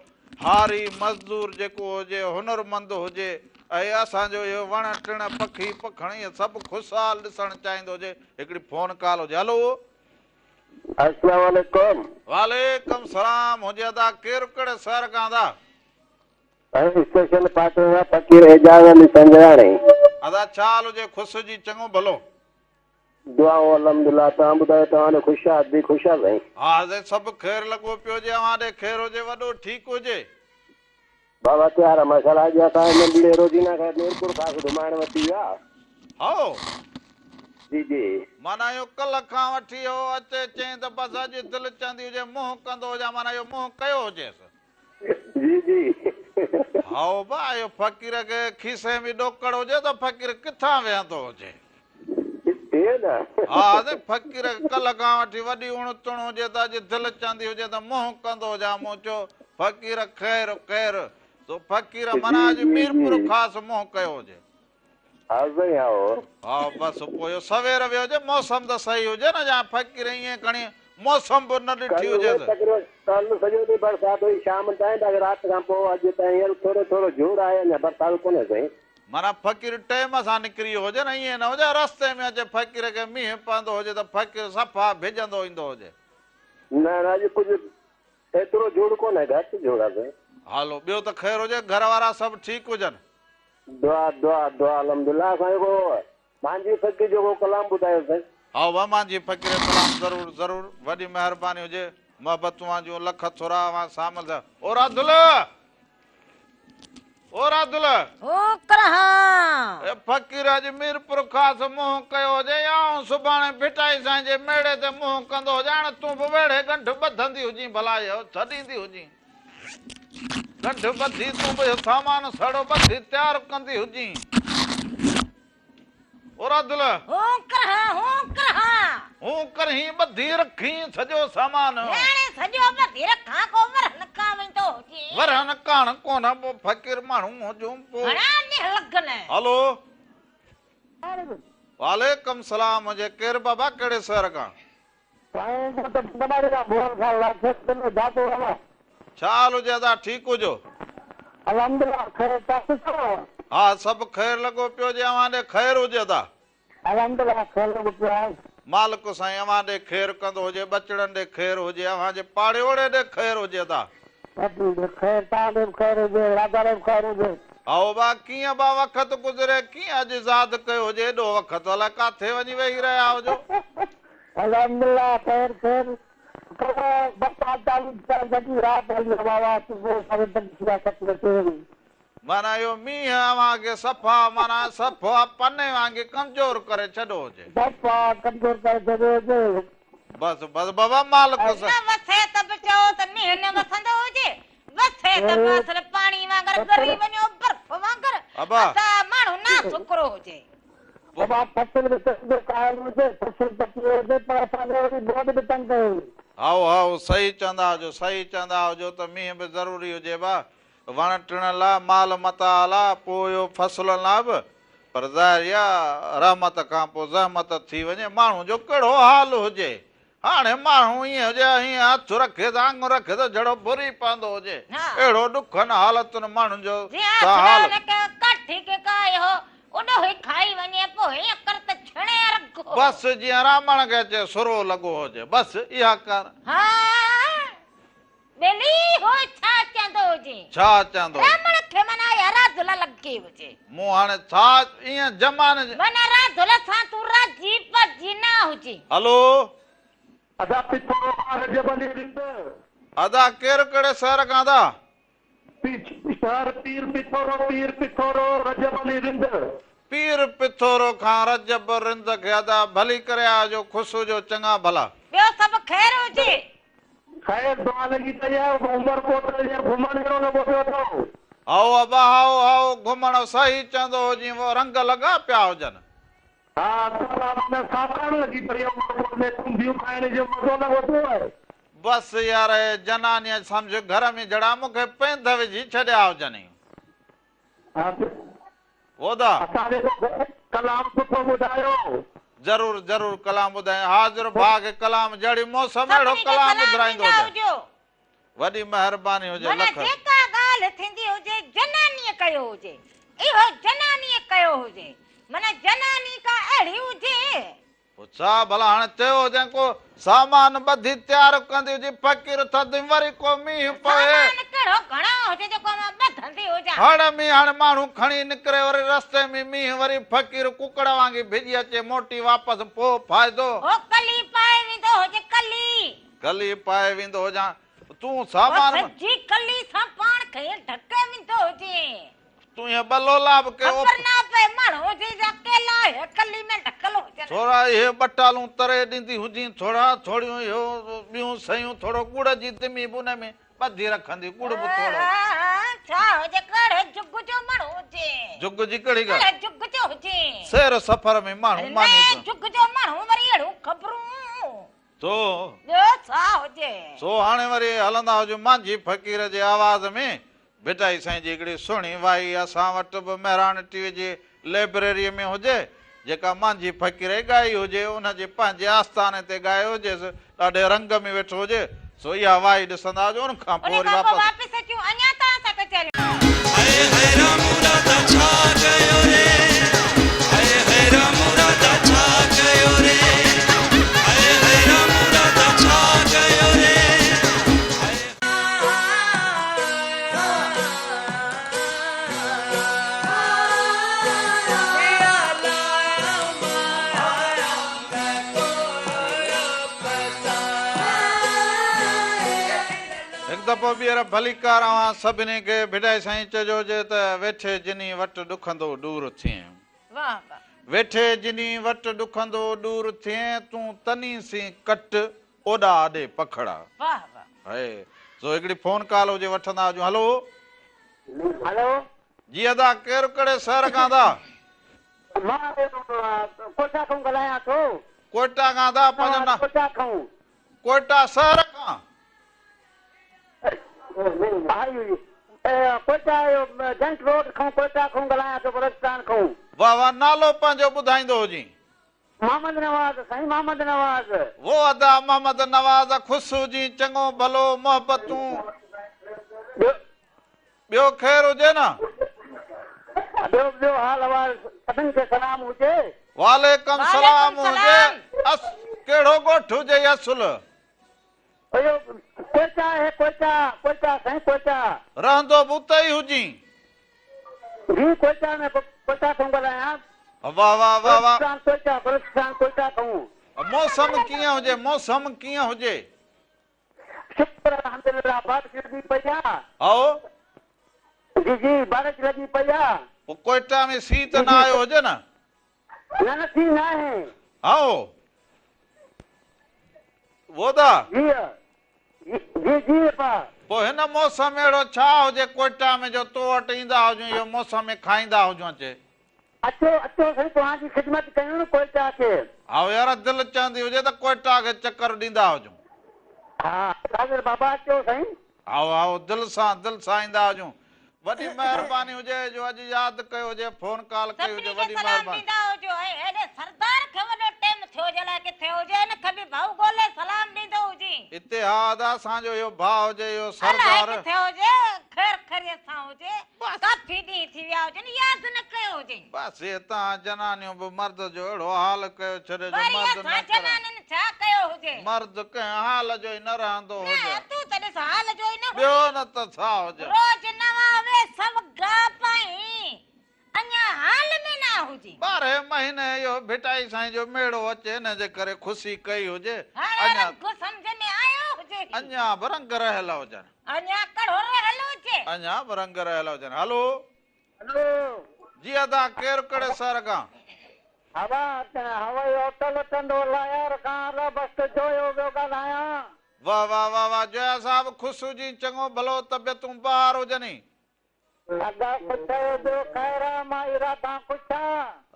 हारी मज़दूर जेको हुजे हुनरमंद हुजे ऐं असांजो इहो वण टिण पखी पखण इहे सभु ख़ुशहाल ॾिसणु चाहींदो हुजे हिकिड़ी फोन कॉल हुजे हलो अस्सलाम वालेकुम वालेकुम सलाम हुजे अदा केरु कहिड़े शहर खां था साईं स्टेशन पासे में फकीर एजाज़ अली संजराणी अदा छा हाल हुजे ख़ुशि जी चङो भलो दुआ अल्हम्दुलिल्लाह तव्हां ॿुधायो तव्हां ख़ुशि आहे बि ख़ुशि आहे साईं हा सभु ख़ैर लॻो पियो हुजे अव्हां ॾे ख़ैर हुजे वॾो ठीकु हुजे बाबा त्यार मसाला अॼु असां नंढड़े रोजीना खे मीरपुर खां घुमाइण वठी विया हो जी जी माना इहो कल्ह खां वठी इहो अचे चई त बसि अॼु दिलि चवंदी हुजे मुंहुं कंदो हुजे माना इहो मुंहुं कयो हुजेसि जी जी हा बा इहो फ़क़ीर खे खीसे में ॾोकड़ हुजे त फ़क़ीर किथां वेहंदो हुजे हा फ़क़ीर कल्ह खां वठी वॾी उणतुण हुजे त अॼु दिलि चवंदी हुजे त मुंहुं कंदो हुजे मूं चयो फ़क़ीर ख़ैर ख़ैर तो फ़क़ीर माना अॼु मीरपुर ख़ासि मुंहुं कयो हुजे हा साईं हा बसि पोइ इहो सवेर वियो हुजे मौसम त सही हुजे न या फ़क़ीर ईअं खणी मौसम बि न ॾिठी हुजे कल्ह सॼो ॾींहुं बरसाति हुई शाम ताईं राति खां पोइ अॼु ताईं थोरो थोरो जोर आहे अञा बरसाति कोन्हे साईं माना फ़क़ीर टाइम सां निकिरी वियो हुजे न ईअं न हुजे रस्ते में अचे फ़क़ीर खे मींहुं पवंदो हुजे त फ़क़ीर सफ़ा भिजंदो ईंदो हुजे न अॼु कुझु एतिरो जोड़ कोन्हे घटि जोड़ आहे साईं हलो ॿियो त ख़ैर हुजे घर वारा सभु ठीकु हुजनि दुआ दुआ दुआ अल्हम्दुलिल्लाह साईं को मुंहिंजी फ़क़ीर जेको कलाम ॿुधायो साईं हा वाह मुंहिंजी फ़क़ीर कलाम ज़रूरु ज़रूरु वॾी महिरबानी हुजे मोहबतूं जूं लख थोरा अवां शामिल थिया ओ रादुल ए फ़क़ीर अॼु मीरपुर ख़ासि मुंहुं कयो हुजे या सुभाणे भिटाई साईं जे मेड़े ते मुंहुं कंदो हुजे हाणे तूं बि वेड़े गंढ ॿधंदी हुजी भला इहो छॾींदी हुजी गंढ ॿधी तूं बि सामान सड़ो ॿधी तयारु कंदी हुजी हूं करही ॿधी रखी सॼो सामान वरहन कान कोन पोइ फ़क़ीर माण्हू हुजूं पोइ हलो वालेकुम सलाम हुजे केरु बाबा कहिड़े शहर खां छा हाल हुजे अदा ठीकु हुजो हा सभु ख़ैर लॻो पियो हुजे अव्हां ॾे ख़ैर हुजे अदा मालिक साईं अव्हां ॾे ख़ैर कंदो हुजे बचड़नि ॾे ख़ैर हुजे अव्हां जे पाड़े ओड़े ॾे ख़ैर हुजे अदा आओ बा कीअं बा वक़्तु गुज़रे कीअं अॼु ज़ाद कयो हुजे एॾो वक़्तु अलाए काथे वञी वेही रहिया हुजो माना इहो मींहुं अव्हां खे सफ़ा माना सफ़ा पने वांगुरु कमज़ोर करे छॾो हुजे बसि बसि बाबा मालिक बाबा फसल में कायल हुजे फसल पकी हुजे पर असांखे वरी बहुत बि तंग कयो। हाओ हाओ सही चवंदा हुजो सही चवंदा हुजो त मींहं बि ज़रूरी हुजे बा वण टिण लाइ माल मता लाइ पोइ इहो फसलुनि लाइ बि पर ज़ाहिर आहे रहमत खां पोइ ज़हमत थी वञे माण्हू जो कहिड़ो हाल हुजे हाणे माण्हू ईअं हुजे हीअं हथ रखे त आङुर रखे त जहिड़ो बुरी पवंदो हुजे अहिड़ो ॾुखनि हालतुनि माण्हुनि जो हाल बसि जीअं रामण खे अचे सुरो लॻो हुजे बसि इहा कर छा चवंदो मूं हाणे छा ईअं ज़माने हलो अदा पिथोरो रजबली रिंद अदा केरु कहिड़े शहर खां दा शहर पीर पिथोरो रजबली रिंद पीर पिथोरो खां रजब रिंद खे अदा भली करे आजो ख़ुशि हुजो चङा भला ॿियो सभु ख़ैर हुजे खैर दुआ लगी तैयार उमरकोट जे घुमण जो लॻो पियो अथव आओ अबा आओ घुमण सही चवंदो हुजी वो रंग लॻा पिया हुजनि हा तालाब में साकाण लगी पई उमरकोट में कुंभियूं खाइण जो मज़ो लॻो पियो आहे बसि यार जनानीअ सम्झ घर में जड़ा मूंखे पेंध विझी छॾिया हुजनि ओदा असांखे कलाम सुठो ॿुधायो ज़रूर ज़रूर कलाम ॿुधाए हाज़िर भाउ खे कलाम जहिड़ी मौसम अहिड़ो कलाम ॿुधाईंदो हुजे वॾी महिरबानी हुजे लख जेका ॻाल्हि थींदी हुजे जनानीअ कयो हुजे इहो जनानीअ कयो हुजे माना जनानी का अहिड़ी हुजे छा भला हाणे चयो हुजे को सामान ॿधी तयारु कंदी हुजे फ़कीर थधि वरी को मींहुं पए कहिड़ो घणो हुजे जेको मां ॿधंदी हुजां हाणे मींहुं हाणे माण्हू खणी निकिरे वरी रस्ते में मींहुं वरी फ़कीर कुकड़ वांगी भिॼी अचे मोटी वापसि पोइ फ़ाइदो कली पाए वेंदो हुजे कली पाए वेंदो हुजां तूं सामान सॼी कली सां पाण खे ढके वेंदो हुजे तूं हीअ ॿलोला बि के ख़बर न पए माण्हू जे अकेला आहे कली में ढकल हुजे थोरा इहे बटालूं तरे ॾींदी हुजी थोरा थोड़ियूं इहो ॿियूं सयूं थोरो गुड़ जी तिमी बि उन में ॿधी रखंदी गुड़ बि थोरो छा हुजे कहिड़े जुग जो माण्हू हुजे जुग जी कहिड़ी ॻाल्हि कहिड़े जुग जो हुजे सैर सफ़र में माण्हू मानी जुग जो माण्हू वरी अहिड़ो ख़बरूं तो ॿियो छा हुजे सो हाणे वरी हलंदा हुजूं मांझी फ़कीर जे आवाज़ में भिटाई साईं जी हिकिड़ी सुहिणी वाई असां वटि बि महिराण टीवीअ जी लाइब्रेरीअ में हुजे जेका मांझी फ़कीर ॻाई हुजे उनजे पंहिंजे आस्थाने ते ॻायो हुजेसि ॾाढे रंग में वेठो हुजे सो इहा वाई ॾिसंदा हुजो उन खां पोइ वरी वापसि अचूं अञा तव्हां सां कचहरी हाय हाय राम राधा छा कयो रे हाय हाय राम राधा छा कयो रे हाय हाय राम राधा छा कयो रे दफ़ो ॿीहर भली कार सभिनी खे भिटाई साईं चइजो हुजे त वेठे जिनी वटि ॾुखंदो दूर थिए वेठे जिनी वटि ॾुखंदो दूर थिए तूं तनी सी कट ओॾा आॾे पखड़ा हाय सो हिकिड़ी फोन कॉल हुजे वठंदा हुजूं हलो हेलो जी अदा केरु कहिड़े शहर खां दा मां कोटा खां ॻाल्हायां थो कोटा खां दा पंहिंजो कोटा खां कोटा शहर खां कोटा जंट रोड खां कोटा खां ॻाल्हायां थो बलुचिस्तान खां वाह वाह नालो पंहिंजो ॿुधाईंदो हुजी मोहम्मद नवाज़ साईं मोहम्मद नवाज़ वो अदा मोहम्मद नवाज़ ख़ुशि हुजी चङो भलो मोहबतूं ॿियो ख़ैर हुजे न ॿियो हाल अहवाल सभिनि खे सलाम हुजे वालेकुम सलाम हुजे कहिड़ो ॻोठ हुजे असुल कोटा है कोटा साईं कोटा रहंदो बि उते ई हुजी जी कोटा में कोटा खां ॻाल्हायां वाह वाह वाह वाह बलुचिस्तान कोटा खां मौसम कीअं हुजे मौसम कीअं हुजे शुक्र अल्हम्दुलिल्लाह बारिश लॻी पई आहे आओ जी बारिश लॻी पई आहे पोइ कोटा में सीउ त न आयो हुजे न न थी न आहे आओ वो दा जी पोइ हिन मौसम अहिड़ो छा हुजे कोटा में जो तो वटि ईंदा हुजूं इहो मौसम में खाईंदा हुजूं अचे अचो अचो साईं तव्हांजी ख़िदमत कयूं न कोयटा खे। आओ यार दिल चाहती हुजे त कोयटा के चक्कर ॾींदा हुजूं। हा सागर बाबा अचो साईं। आओ आओ दिल सां ईंदा हुजूं। वॾी महिरबानी हुजे जो अॼु यादि कयो हुजे फोन कॉल कई हुजे सभिनी खे वॾी सलाम महिरबानी। ॾींदा हुजो ऐं हेॾे सरदार खे वॾो टाइम थियो जे लाइ किथे हुजे न कभी भाऊ ॻोल्हे सलाम ॾींदो हुजे। इतिहाद असांजो इहो भाउ हुजे इहो अलाए सरदार किथे हुजे ख़ैर ख़ैरियत सां हुजे काफ़ी ॾींहं थी विया हुजनि यादि न कयो हुजे। बसि हितां जनानियूं बि मर्द जो अहिड़ो हाल कयो छॾे जो वरी मर्द न असां करे। जनानियुनि छा कयो हुजे? मर्द कंहिं हाल जो ई न रहंदो हुजे। न तूं त ॾिस हाल जो ई न ॿियो न त छा हुजे। रोज नवां वे सभु गा पाई अञा हाल में न हुजे। 12 महीने इहो भिटाई साईं जो मेड़ो अचे हिन जे करे ख़ुशी कई हुजे। हाणे अञा रंग सम्झ में आयो हुजे। अञा बि रंग रहियल हुजनि। अञा कड़ो रहल हुजे। अञा बि रंग रहियल हुजनि। हलो हेलो जी अदा केरु कहिड़े शहर खां? हवा हवाई होटल टंडो लायर खां बस जोयो पियो ॻाल्हायां। वाह वाह वाह वाह जया साहब ख़ुशि हुजी चङो भलो तबियतूं ॿार हुजनि। लॻा कुझु ॿियो ख़ैर मां इरादा कुझु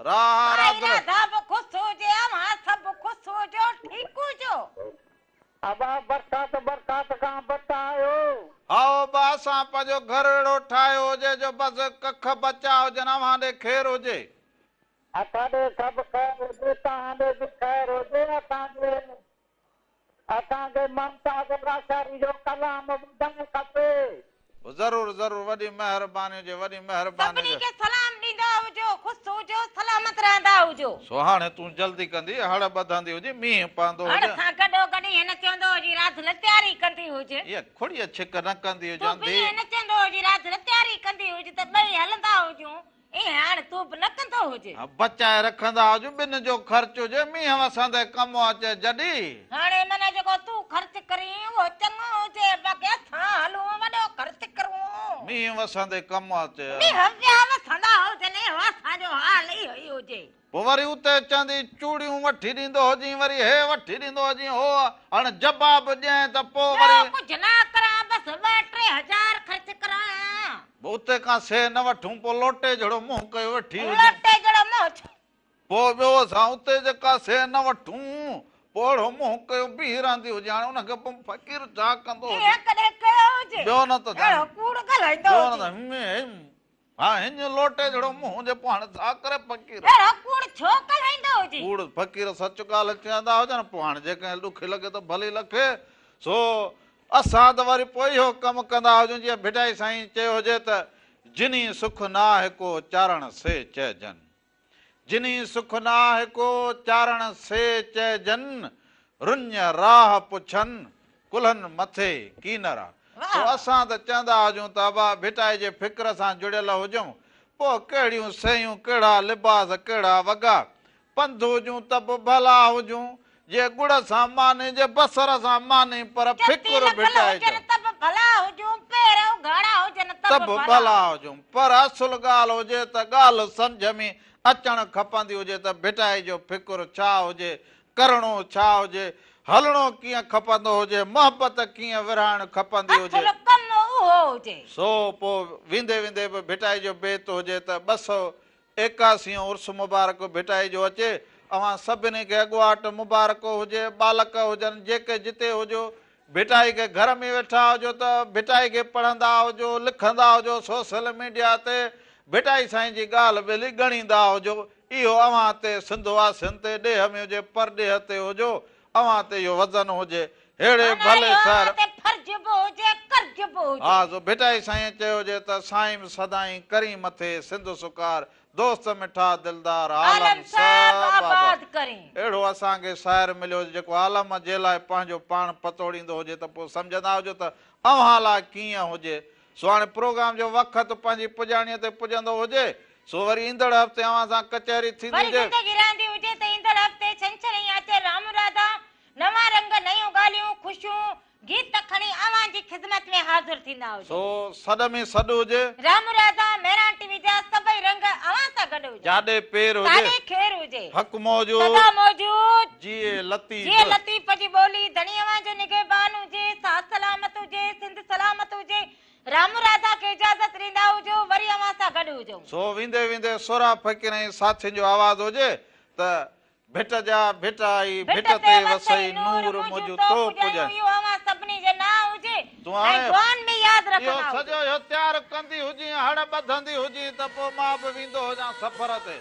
राह रात राधा बि ख़ुशि हुजे अवां सभु ख़ुशि हुजो ठीक हुजो। हवा बरसात खां बचायो। आओ बा असां पंहिंजो घर अहिड़ो ठाहियो हुजे जो बसि कख बचा हुजनि अव्हां ॾे ख़ैर हुजे। असांजे सभु ख़ैर हुजे तव्हांजे बि ख़ैर हुजे। असांखे ममता जे लाचारी जो कलाम ॿुधणु खपे। ज़रूर ज़रूर वॾी महिरबानी हुजे वॾी महिरबानी सभिनी हुजे। खे सलाम ॾींदा हुजो ख़ुशि हुजो सलामत रहंदा हुजो। सो हाणे तूं जल्दी कंदी हड़ ॿधंदी हुजे मींहुं पवंदो हड़ हुजे। सां गॾो गॾु हिन चवंदो हुजे राति ल तयारी कंदी हुजे। इहा खुड़ीअ छिक न कंदी तूं हुजंदी। बि हिन चवंदो हुजे राति ल तयारी कंदी हुजे त ॿई हलंदा हुजूं। ईअं हाणे तूं बि न कंदो हुजे। बचाए रखंदा हुजूं ॿिनि जो ख़र्च हुजे मींहुं वसंदे कमु अचे जॾहिं। हाणे माना जेको तूं ख़र्च करी उहो चङो हुजे बाक़ी असां हलूं वॾो ख़र्च करूं। मींहुं वसंदे कमु अचे। वसंदा हुजनि असांजो हाल इहो ई हुजे। पोइ वरी उते चवंदी चूड़ियूं वठी ॾींदो हुजी वरी हे वठी ॾींदो हुजी हो हाणे जवाब ॾियईं त पोइ वरी कुझु न करां बसि 2-3 हज़ार ख़र्च करां। उते खां से न वठूं पोइ लोटे जहिड़ो मुंहुं कयो वठी हुजे। लोटे जहिड़ो मोछ पोइ ॿियो असां उते जेका से न वठूं पोइ अहिड़ो मुंहुं कयो बीह रहंदी हुजे हाणे हुनखे पोइ फ़क़ीर छा कंदो हुजे। ईअं कॾहिं कयो हुजे। ॿियो न त अहिड़ो कूड़ ॻाल्हाईंदो ॿियो न हुजे। त हा हिन लोटे जहिड़ो मुंहुं जे पोइ हाणे छा करे फ़क़ीर। अहिड़ो कूड़ छो ॻाल्हाईंदो हुजे। कूड़ फ़क़ीर सच ॻाल्हि चवंदा हुजनि पोइ हाणे जेके ॾुख लॻे त भली लखे। सो असां त वरी पोइ इहो कमु कंदा हुजूं जीअं भिटाई साईं चयो हुजे त जिनी सुख न आहे को चारण से चइजनि। जिनी सुख न आहे को चारण से चइजनि रुञ राह पुछनि कुल्हनि मथे कीनरा। पोइ असां त चवंदा हुजूं त अबा भिटाई जे फ़िक्र सां जुड़ियल हुजूं पोइ कहिड़ियूं शयूं कहिड़ा लिबास कहिड़ा वॻा पंधु हुजूं त बि भला हुजूं जे गुड़ सां मानी जे बसर सां मानी पर फ़िक्र भिटाई जो त बि भला हुजूं पर असुल ॻाल्हि हुजे त ॻाल्हि सम्झ में अचणु खपंदी हुजे त भिटाई जो फ़िक्र छा हुजे करणो छा हुजे हलणो कीअं खपंदो हुजे मोहबत कीअं विरहाइणु खपंदी हुजे। सो पोइ वेंदे वेंदे बि भिटाई जो बेत हुजे त 281 उर्स मुबारक भिटाई जो अचे। अवां सभिनी खे अॻुवाट मुबारक हुजे बालक हुजनि जेके जिते हुजो भिटाई खे घर में वेठा हुजो त भिटाई खे पढ़ंदा हुजो लिखंदा हुजो सोशल मीडिया ते भिटाई साईं जी ॻाल्हि ॿेली ॻणींदा हुजो। इहो अवां ते सिंधवासियुनि ते ॾेह में हुजे परॾेह ते हुजो अवां ते इहो वज़न हुजे अहिड़े भले सर। हा सो भिटाई साईं चयो हुजे त साईं सदाई करी मथे सिंध सुकार दोस्त मिठा दिलदार आलम सब अहिड़ो असांखे शाइर मिलियो जेको आलम जे लाइ पंहिंजो पाण पतोड़ींदो हुजे त पोइ सम्झंदा हुजो त अव्हां लाइ कीअं हुजे। सो हाणे प्रोग्राम जो वक़्तु पंहिंजी पुॼाणीअ ते पुॼंदो हुजे सो वरी ईंदड़ हफ़्ते अव्हां सां कचहरी थींदी हुजे। गीत खणी अवां जी ख़िदमत में हाज़िर थींदा हुजो। सो सॾ में सॾ हुजे राम राधा मेरा टीवी जा सभई रंग अवां सां गॾु हुजे। जाॾे पेर हुजे साॾे खेर हुजे हक़ मौजूद सदा मौजूद जिए लतीफ़ जी ॿोली धणी अवां जो निगहबान हुजे साथ सलामत हुजे सिंध सलामत हुजे। राम राधा खे इजाज़त ॾींदा हुजो वरी अवां सां गॾु गॾु हुजऊं। सो विंदे विंदे सोरा फ़क़ीरनि साथियुनि जो आवाज़ हुजे त भिट जा भिट आई भिट ते वसई नूर मुंहिंजो तो पुॼे। इहो आवाज़ सभिनी जे ना हुजे तूं ऐं हाणे ध्यान में यादि इहो रखंदा सॼो इहो तयारु कंदी हुजी हड़ ॿधंदी हुजी त पोइ मां बि वेंदो हुजां सफ़र ते।